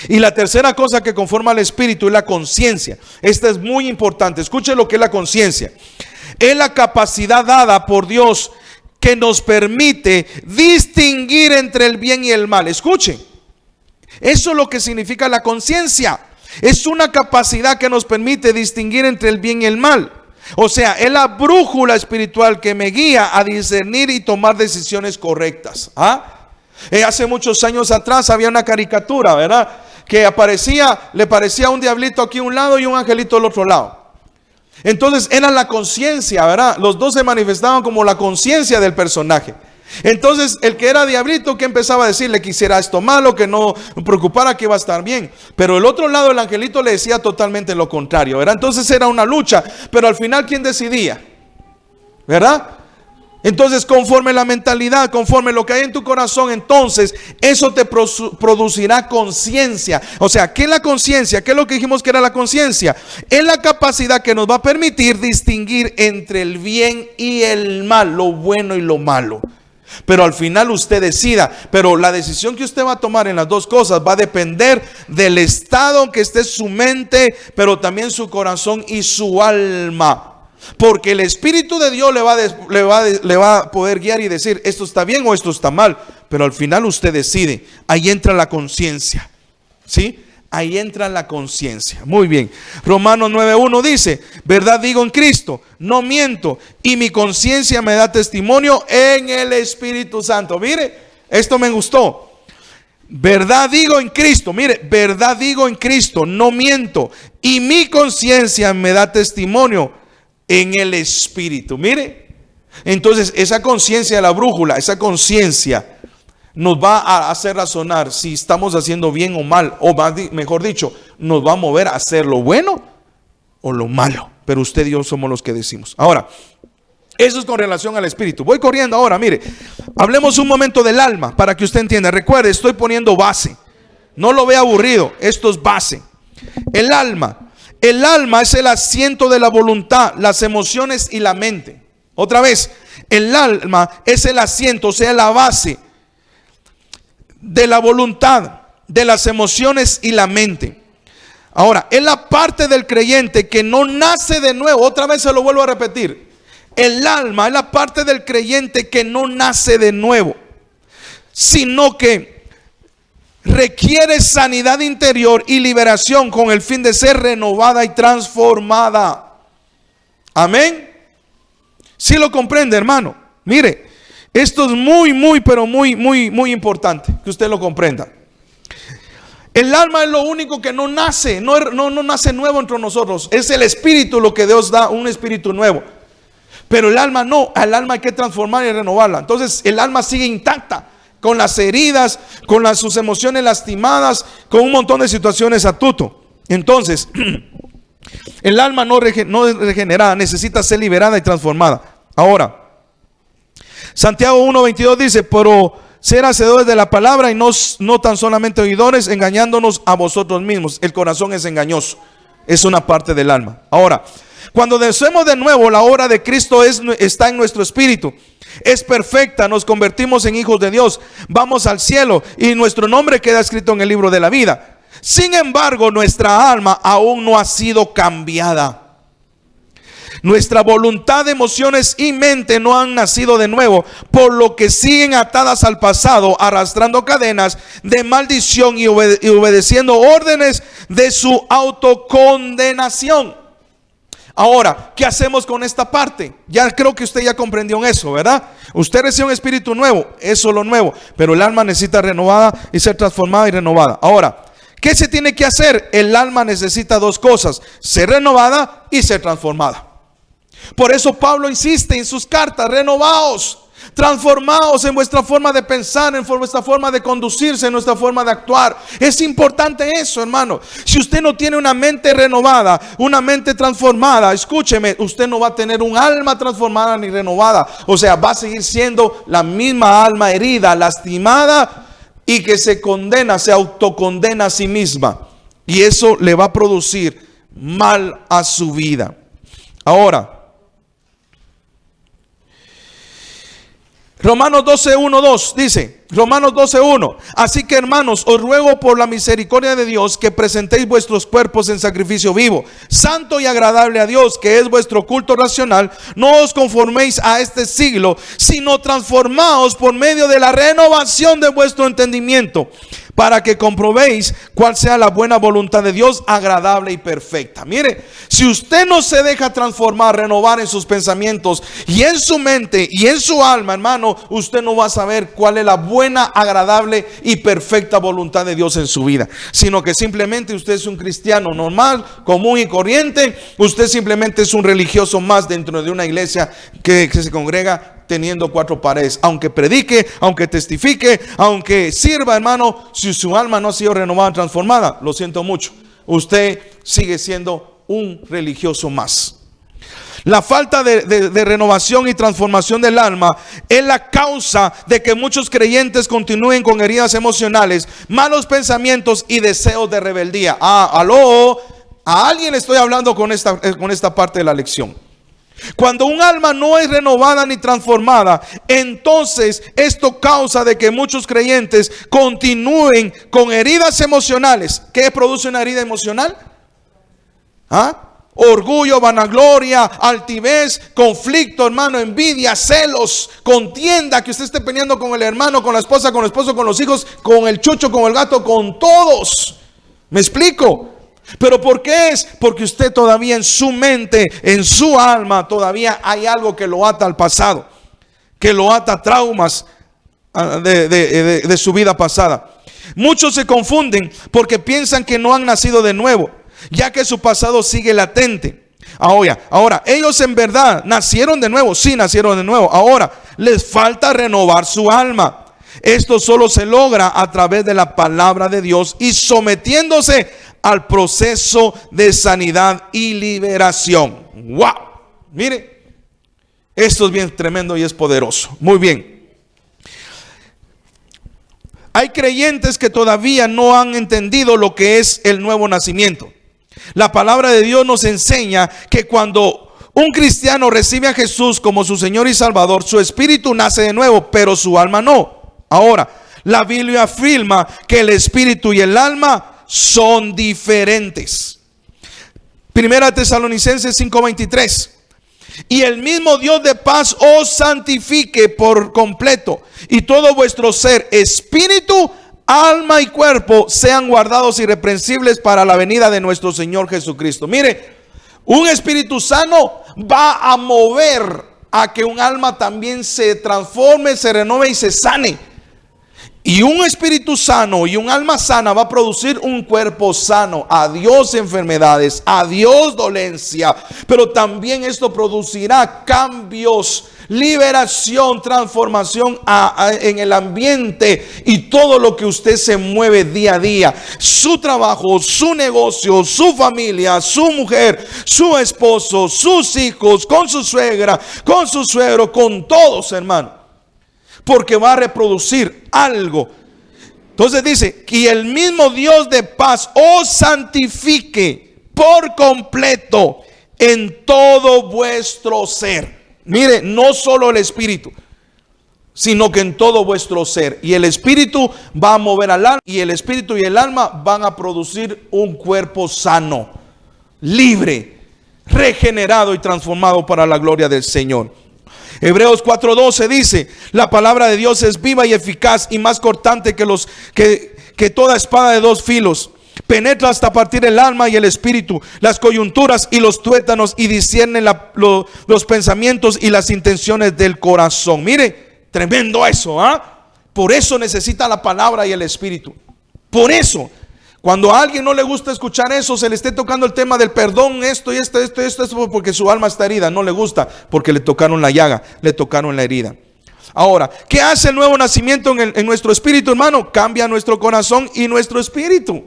Y la tercera cosa que conforma al espíritu es la conciencia. Esta es muy importante. Escuche lo que es la conciencia. Es la capacidad dada por Dios que nos permite distinguir entre el bien y el mal. Escuchen. Eso es lo que significa la conciencia. Es una capacidad que nos permite distinguir entre el bien y el mal. O sea, es la brújula espiritual que me guía a discernir y tomar decisiones correctas. Hace muchos años atrás había una caricatura, ¿verdad? Que le parecía un diablito aquí a un lado y un angelito al otro lado. Entonces era la conciencia, ¿verdad? Los dos se manifestaban como la conciencia del personaje. Entonces el que era diablito, que empezaba a decirle que hiciera esto malo, que no preocupara, que iba a estar bien. Pero el otro lado, el angelito, le decía totalmente lo contrario, ¿verdad? Entonces era una lucha, pero al final ¿quién decidía? ¿Verdad? Entonces, conforme la mentalidad, conforme lo que hay en tu corazón, entonces eso te producirá conciencia. O sea, ¿qué es la conciencia? ¿Qué es lo que dijimos que era la conciencia? Es la capacidad que nos va a permitir distinguir entre el bien y el mal, lo bueno y lo malo. Pero al final usted decida. Pero la decisión que usted va a tomar en las dos cosas va a depender del estado que esté su mente, pero también su corazón y su alma. Porque el Espíritu de Dios le va a poder guiar y decir, esto está bien o esto está mal. Pero al final usted decide. Ahí entra la conciencia. ¿Sí? Ahí entra la conciencia. Muy bien. Romanos 9:1 dice, verdad digo en Cristo, no miento, y mi conciencia me da testimonio en el Espíritu Santo. Mire, esto me gustó. Verdad digo en Cristo, mire, verdad digo en Cristo, no miento, y mi conciencia me da testimonio en el Espíritu. Mire, entonces esa conciencia, la brújula, esa conciencia nos va a hacer razonar si estamos haciendo bien o mal, o mejor dicho, nos va a mover a hacer lo bueno o lo malo. Pero usted y yo somos los que decimos. Ahora, eso es con relación al Espíritu. Voy corriendo ahora, mire, hablemos un momento del alma para que usted entienda. Recuerde, estoy poniendo base, no lo vea aburrido, esto es base. El alma es el asiento de la voluntad, las emociones y la mente. Otra vez, el alma es el asiento, o sea, la base de la voluntad, de las emociones y la mente. Ahora, es la parte del creyente que no nace de nuevo. Otra vez se lo vuelvo a repetir. El alma es la parte del creyente que no nace de nuevo, sino que requiere sanidad interior y liberación con el fin de ser renovada y transformada. Amén. ¿Sí lo comprende, hermano? Mire, esto es muy importante que usted lo comprenda. El alma es lo único que no nace, no nace nuevo entre nosotros. Es el espíritu lo que Dios da, un espíritu nuevo. Pero el alma no, al alma hay que transformar y renovarla. Entonces el alma sigue intacta, con las heridas, con sus emociones lastimadas, con un montón de situaciones a tuto. Entonces, el alma no regenerada necesita ser liberada y transformada. Ahora, Santiago 1:22 dice, pero ser hacedores de la palabra y no tan solamente oidores, engañándonos a vosotros mismos. El corazón es engañoso, es una parte del alma. Ahora, cuando nacemos de nuevo, la obra de Cristo está en nuestro espíritu. Es perfecta, nos convertimos en hijos de Dios, vamos al cielo y nuestro nombre queda escrito en el libro de la vida. Sin embargo, nuestra alma aún no ha sido cambiada. Nuestra voluntad, emociones y mente no han nacido de nuevo, por lo que siguen atadas al pasado, arrastrando cadenas de maldición y obedeciendo órdenes de su autocondenación. Ahora, ¿qué hacemos con esta parte? Ya creo que usted ya comprendió eso, ¿verdad? Usted recibe un espíritu nuevo, eso es lo nuevo, pero el alma necesita renovada y ser transformada y renovada. Ahora, ¿qué se tiene que hacer? El alma necesita dos cosas: ser renovada y ser transformada. Por eso Pablo insiste en sus cartas: renovaos, transformaos en vuestra forma de pensar, en vuestra forma de conducirse, en nuestra forma de actuar. Es importante eso, hermano. Si usted no tiene una mente renovada, una mente transformada, escúcheme, usted no va a tener un alma transformada ni renovada. O sea, va a seguir siendo la misma alma herida, lastimada y que se condena, se autocondena a sí misma. Y eso le va a producir mal a su vida. Ahora, Romanos 12:1-2 dice, Romanos 12:1, así que hermanos, os ruego por la misericordia de Dios que presentéis vuestros cuerpos en sacrificio vivo, santo y agradable a Dios, que es vuestro culto racional. No os conforméis a este siglo, sino transformaos por medio de la renovación de vuestro entendimiento, para que comprobéis cuál sea la buena voluntad de Dios, agradable y perfecta. Mire, si usted no se deja transformar, renovar en sus pensamientos y en su mente y en su alma, hermano, usted no va a saber cuál es la buena, agradable y perfecta voluntad de Dios en su vida, sino que simplemente usted es un cristiano normal, común y corriente. Usted simplemente es un religioso más dentro de una iglesia que se congrega teniendo cuatro paredes. Aunque predique, aunque testifique, aunque sirva, hermano, si su alma no ha sido renovada, transformada, lo siento mucho, usted sigue siendo un religioso más. La falta de renovación y transformación del alma es la causa de que muchos creyentes continúen con heridas emocionales, malos pensamientos y deseos de rebeldía. Aló, a alguien le estoy hablando con esta parte de la lección. Cuando un alma no es renovada ni transformada, entonces esto causa de que muchos creyentes continúen con heridas emocionales. ¿Qué produce una herida emocional? Orgullo, vanagloria, altivez, conflicto, hermano, envidia, celos, contienda, que usted esté peleando con el hermano, con la esposa, con el esposo, con los hijos, con el chucho, con el gato, con todos. ¿Me explico? ¿Pero por qué es? Porque usted todavía en su mente, en su alma, todavía hay algo que lo ata al pasado, que lo ata a traumas de su vida pasada. Muchos se confunden porque piensan que no han nacido de nuevo, ya que su pasado sigue latente. Ahora, ellos en verdad nacieron de nuevo, sí nacieron de nuevo. Ahora, les falta renovar su alma. Esto solo se logra a través de la palabra de Dios y sometiéndose al proceso de sanidad y liberación. ¡Wow! Mire, esto es bien tremendo y es poderoso. Muy bien. Hay creyentes que todavía no han entendido lo que es el nuevo nacimiento. La palabra de Dios nos enseña que cuando un cristiano recibe a Jesús como su Señor y Salvador, su espíritu nace de nuevo, pero su alma no. Ahora, la Biblia afirma que el espíritu y el alma son diferentes. Primera Tesalonicenses 5:23. Y el mismo Dios de paz os santifique por completo, y todo vuestro ser, espíritu, alma y cuerpo sean guardados irreprensibles para la venida de nuestro Señor Jesucristo. Mire, un espíritu sano va a mover a que un alma también se transforme, se renove y se sane. Y un espíritu sano y un alma sana va a producir un cuerpo sano. Adiós enfermedades, adiós dolencia. Pero también esto producirá cambios, liberación, transformación en el ambiente y todo lo que usted se mueve día a día. Su trabajo, su negocio, su familia, su mujer, su esposo, sus hijos, con su suegra, con su suegro, con todos, hermano. Porque va a reproducir algo. Entonces dice, y el mismo Dios de paz os santifique por completo en todo vuestro ser. Mire, no solo el espíritu, sino que en todo vuestro ser. Y el espíritu va a mover al alma, y el espíritu y el alma van a producir un cuerpo sano, libre, regenerado y transformado para la gloria del Señor. Hebreos 4:12 dice, la palabra de Dios es viva y eficaz y más cortante que toda espada de dos filos. Penetra hasta partir el alma y el espíritu, las coyunturas y los tuétanos, y discierne los pensamientos y las intenciones del corazón. Mire, tremendo eso, Por eso necesita la palabra y el espíritu. Por eso. Cuando a alguien no le gusta escuchar eso, se le esté tocando el tema del perdón, esto, porque su alma está herida. No le gusta porque le tocaron la llaga, le tocaron la herida. Ahora, ¿qué hace el nuevo nacimiento en nuestro espíritu, hermano? Cambia nuestro corazón y nuestro espíritu.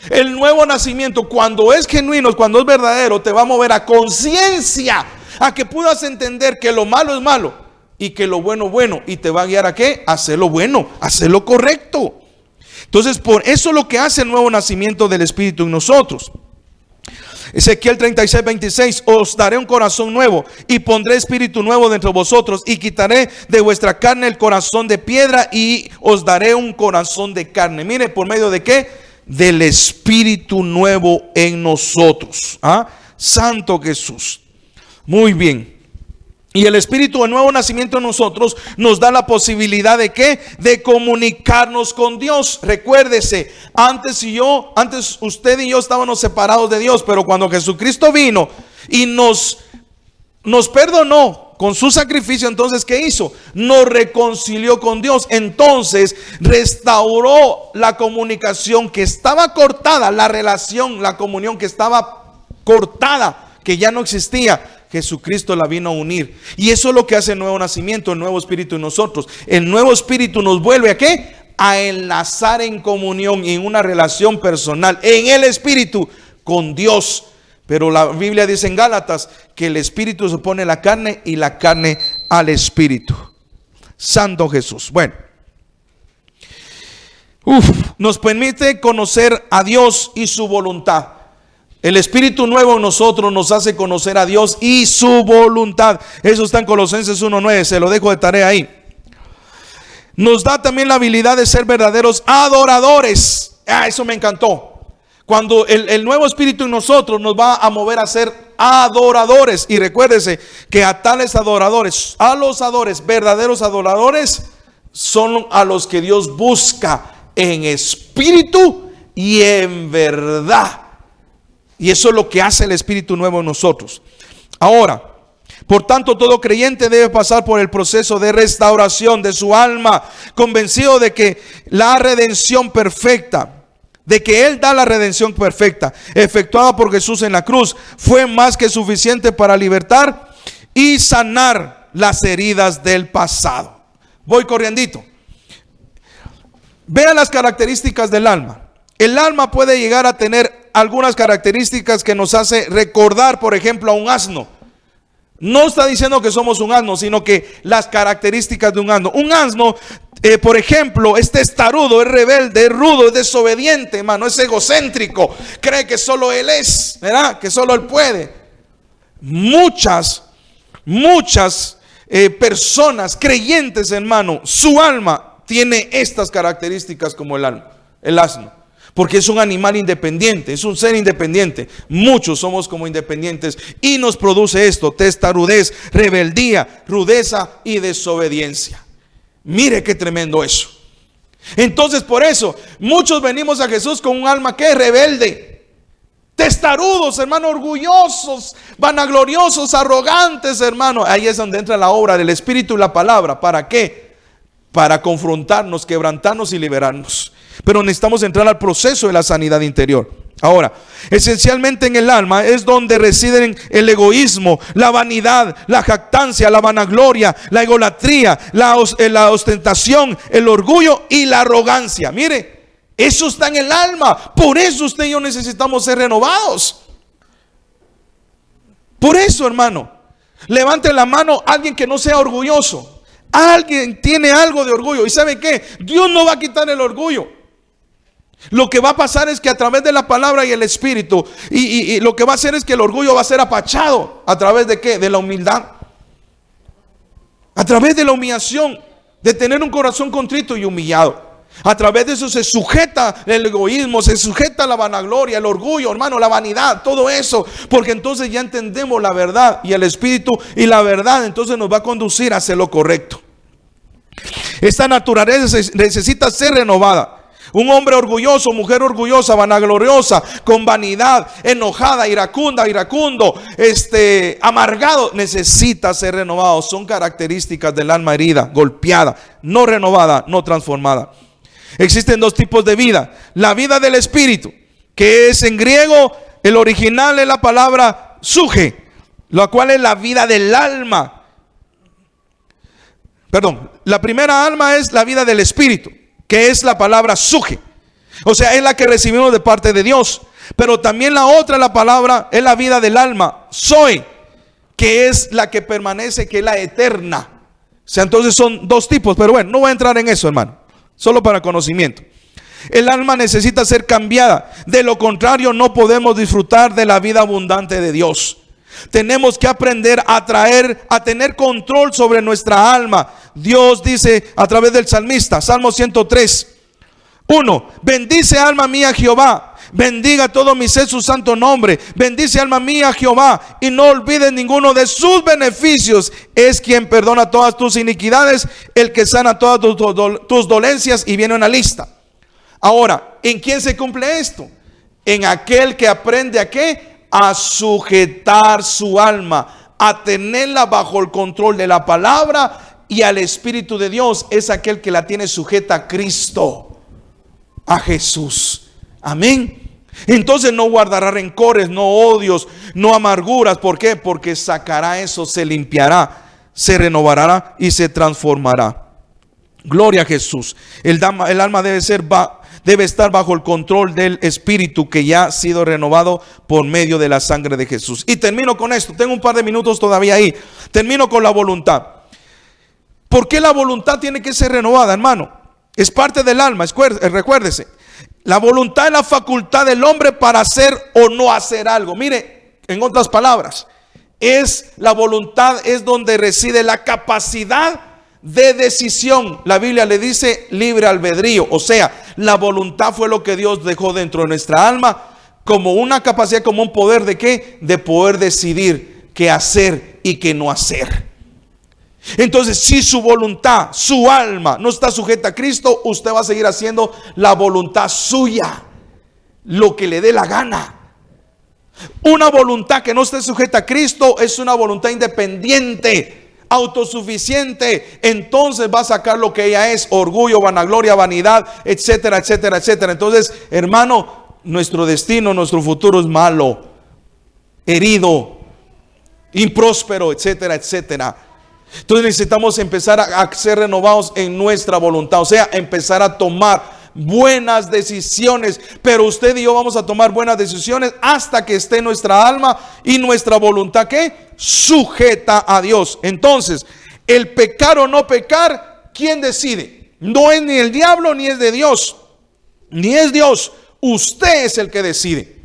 El nuevo nacimiento, cuando es genuino, cuando es verdadero, te va a mover a conciencia, a que puedas entender que lo malo es malo y que lo bueno es bueno, y te va a guiar a ¿qué? A hacer lo bueno, a hacer lo correcto. Entonces, por eso lo que hace el nuevo nacimiento del Espíritu en nosotros. Ezequiel 36:26, os daré un corazón nuevo y pondré espíritu nuevo dentro de vosotros, y quitaré de vuestra carne el corazón de piedra y os daré un corazón de carne. Mire, ¿por medio de qué? Del espíritu nuevo en nosotros. Santo Jesús. Muy bien. Y el espíritu de nuevo nacimiento en nosotros nos da la posibilidad de ¿qué? De comunicarnos con Dios. Recuérdese, antes usted y yo estábamos separados de Dios, pero cuando Jesucristo vino y nos perdonó con su sacrificio, entonces ¿qué hizo? Nos reconcilió con Dios. Entonces restauró la comunicación que estaba cortada, la relación, la comunión que estaba cortada, que ya no existía. Jesucristo la vino a unir. Y eso es lo que hace el nuevo nacimiento, el nuevo espíritu en nosotros. El nuevo espíritu nos vuelve ¿a qué? A enlazar en comunión y en una relación personal en el espíritu con Dios. Pero la Biblia dice en Gálatas que el espíritu se opone a la carne y la carne al espíritu. Santo Jesús. Bueno, nos permite conocer a Dios y su voluntad. El Espíritu nuevo en nosotros nos hace conocer a Dios y su voluntad. Eso está en Colosenses 1:9, se lo dejo de tarea ahí. Nos da también la habilidad de ser verdaderos adoradores. Eso me encantó. Cuando el nuevo Espíritu en nosotros nos va a mover a ser adoradores. Y recuérdese que a tales adoradores, a los adoradores, verdaderos adoradores, son a los que Dios busca en espíritu y en verdad. Y eso es lo que hace el Espíritu nuevo en nosotros. Ahora, por tanto, todo creyente debe pasar por el proceso de restauración de su alma, convencido de que la redención perfecta, de que Él da la redención perfecta, efectuada por Jesús en la cruz, fue más que suficiente para libertar y sanar las heridas del pasado. Voy corriendito. Vean las características del alma. El alma puede llegar a tener algunas características que nos hace recordar, por ejemplo, a un asno. No está diciendo que somos un asno, sino que las características de un asno. Un asno, por ejemplo, es testarudo, es rebelde, es rudo, es desobediente, hermano, es egocéntrico. Cree que solo él es, ¿verdad? Que solo él puede. Muchas personas creyentes, hermano, su alma tiene estas características como el asno. Porque es un animal independiente, es un ser independiente. Muchos somos como independientes y nos produce esto: testarudez, rebeldía, rudeza y desobediencia. Mire qué tremendo eso. Entonces, por eso muchos venimos a Jesús con un alma que es rebelde, testarudos, hermano, orgullosos, vanagloriosos, arrogantes, hermano. Ahí es donde entra la obra del Espíritu y la palabra. ¿Para qué? Para confrontarnos, quebrantarnos y liberarnos. Pero necesitamos entrar al proceso de la sanidad interior. Ahora, esencialmente en el alma es donde residen el egoísmo, la vanidad, la jactancia, la vanagloria, la egolatría, la ostentación, el orgullo y la arrogancia. Mire, eso está en el alma. Por eso usted y yo necesitamos ser renovados. Por eso, hermano, levante la mano alguien que no sea orgulloso. Alguien tiene algo de orgullo. ¿Y sabe qué? Dios no va a quitar el orgullo. Lo que va a pasar es que a través de la palabra y el Espíritu, y lo que va a hacer es que el orgullo va a ser apachado. ¿A través de qué? De la humildad. A través de la humillación, de tener un corazón contrito y humillado. A través de eso se sujeta el egoísmo, se sujeta la vanagloria, el orgullo, hermano, la vanidad, todo eso. Porque entonces ya entendemos la verdad, y el Espíritu y la verdad entonces nos va a conducir a hacer lo correcto. Esta naturaleza necesita ser renovada. Un hombre orgulloso, mujer orgullosa, vanagloriosa, con vanidad, enojada, iracundo, amargado, necesita ser renovado. Son características del alma herida, golpeada, no renovada, no transformada. Existen dos tipos de vida: la vida del Espíritu, que es en griego, el original es la palabra suje, la cual es la vida del alma. Perdón, la primera alma es la vida del Espíritu, que es la palabra suje. O sea, es la que recibimos de parte de Dios. Pero también la otra, la palabra, es la vida del alma, zoe, que es la que permanece, que es la eterna. O sea, entonces son dos tipos. Pero bueno, no voy a entrar en eso, hermano. Solo para conocimiento. El alma necesita ser cambiada. De lo contrario, no podemos disfrutar de la vida abundante de Dios. Tenemos que aprender a tener control sobre nuestra alma. Dios dice a través del salmista, Salmo 103:1: bendice alma mía Jehová, bendiga todo mi ser su santo nombre. Bendice alma mía Jehová, y no olvides ninguno de sus beneficios. Es quien perdona todas tus iniquidades, el que sana todas tus dolencias. Y viene una lista. Ahora, ¿en quién se cumple esto? En aquel que aprende ¿a qué? A sujetar su alma, a tenerla bajo el control de la palabra y al Espíritu de Dios. Es aquel que la tiene sujeta a Cristo, a Jesús. Amén. Entonces no guardará rencores, no odios, no amarguras. ¿Por qué? Porque sacará eso, se limpiará, se renovará y se transformará. Gloria a Jesús. El alma debe estar bajo el control del Espíritu que ya ha sido renovado por medio de la sangre de Jesús. Y termino con esto. Tengo un par de minutos todavía ahí. Termino con la voluntad. ¿Por qué la voluntad tiene que ser renovada, hermano? Es parte del alma. Recuérdese. La voluntad es la facultad del hombre para hacer o no hacer algo. Mire, en otras palabras, la voluntad es donde reside la capacidad de decisión. La Biblia le dice libre albedrío. O sea, la voluntad fue lo que Dios dejó dentro de nuestra alma como una capacidad, como un poder de ¿qué? De poder decidir qué hacer y qué no hacer. Entonces, si su voluntad, su alma no está sujeta a Cristo, usted va a seguir haciendo la voluntad suya, lo que le dé la gana. Una voluntad que no esté sujeta a Cristo es una voluntad independiente, autosuficiente. Entonces va a sacar lo que ella es: orgullo, vanagloria, vanidad, etcétera, etcétera, etcétera. Entonces, hermano, nuestro destino, nuestro futuro es malo, herido, impróspero, etcétera, etcétera. Entonces necesitamos empezar a ser renovados en nuestra voluntad, o sea, empezar a tomar buenas decisiones. Pero usted y yo vamos a tomar buenas decisiones hasta que esté nuestra alma y nuestra voluntad ¿qué? Sujeta a Dios. Entonces, el pecar o no pecar, ¿quién decide? No es ni el diablo ni es de Dios, ni es Dios. Usted es el que decide.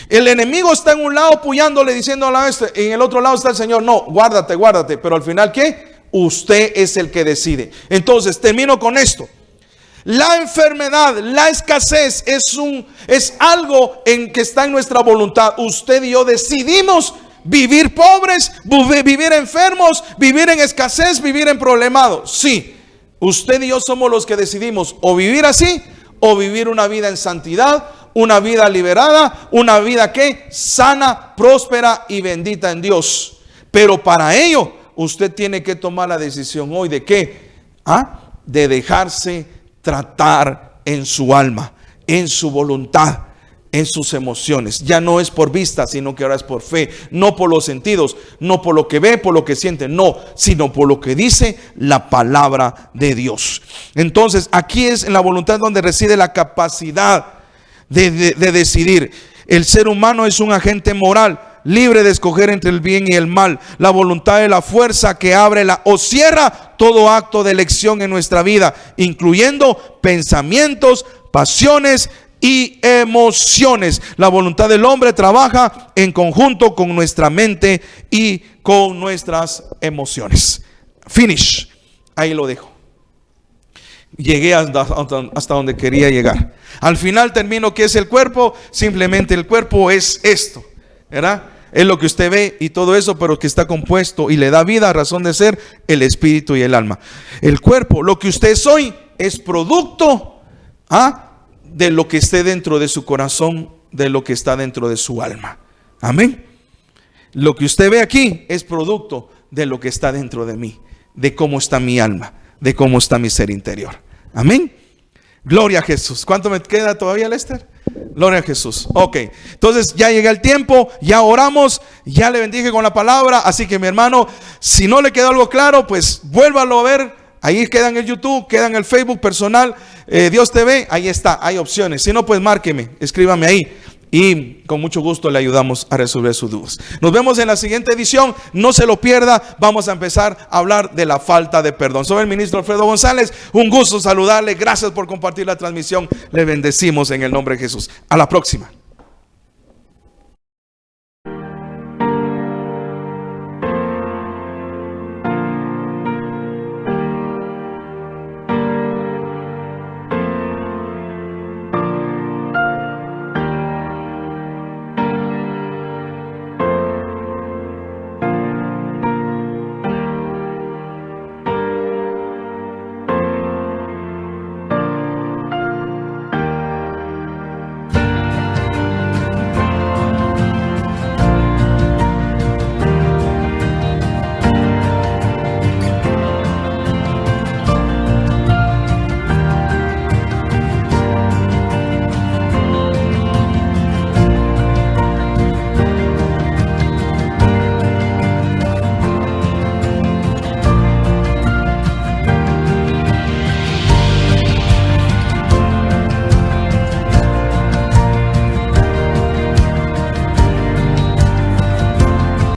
El enemigo está en un lado apoyándole, diciendo en el otro lado está el Señor: no, guárdate, guárdate. Pero al final ¿qué? Usted es el que decide. Entonces termino con esto. La enfermedad, la escasez es algo en que está en nuestra voluntad. Usted y yo decidimos vivir pobres, vivir enfermos, vivir en escasez, vivir en problemados. Sí, usted y yo somos los que decidimos o vivir así o vivir una vida en santidad, una vida liberada, una vida que sana, próspera y bendita en Dios. Pero para ello usted tiene que tomar la decisión hoy de ¿qué? De dejarse tratar en su alma, en su voluntad, en sus emociones. Ya no es por vista, sino que ahora es por fe. No por los sentidos, no por lo que ve, por lo que siente, no, sino por lo que dice la palabra de Dios. Entonces aquí es en la voluntad donde reside la capacidad de decidir. El ser humano es un agente moral, libre de escoger entre el bien y el mal. La voluntad es la fuerza que abre o cierra todo acto de elección en nuestra vida, incluyendo pensamientos, pasiones y emociones. La voluntad del hombre trabaja en conjunto con nuestra mente y con nuestras emociones. Finish. Ahí lo dejo. Llegué hasta donde quería llegar. Al final termino. ¿Qué es el cuerpo? Simplemente el cuerpo es esto, ¿verdad? Es lo que usted ve y todo eso, pero que está compuesto y le da vida, razón de ser, el espíritu y el alma. El cuerpo, lo que usted es hoy, es producto de lo que esté dentro de su corazón, de lo que está dentro de su alma. Amén. Lo que usted ve aquí es producto de lo que está dentro de mí, de cómo está mi alma, de cómo está mi ser interior. Amén. Gloria a Jesús. ¿Cuánto me queda todavía, Lester? Gloria a Jesús. Ok, entonces ya llega el tiempo, ya oramos, ya le bendije con la palabra. Así que mi hermano, si no le quedó algo claro, pues vuélvalo a ver. Ahí queda en el YouTube, queda en el Facebook personal, Dios TV. Ahí está, hay opciones. Si no, pues márqueme, escríbame ahí y con mucho gusto le ayudamos a resolver sus dudas. Nos vemos en la siguiente edición, no se lo pierda. Vamos a empezar a hablar de la falta de perdón. Soy el ministro Alfredo González, un gusto saludarle. Gracias por compartir la transmisión. Le bendecimos en el nombre de Jesús. A la próxima.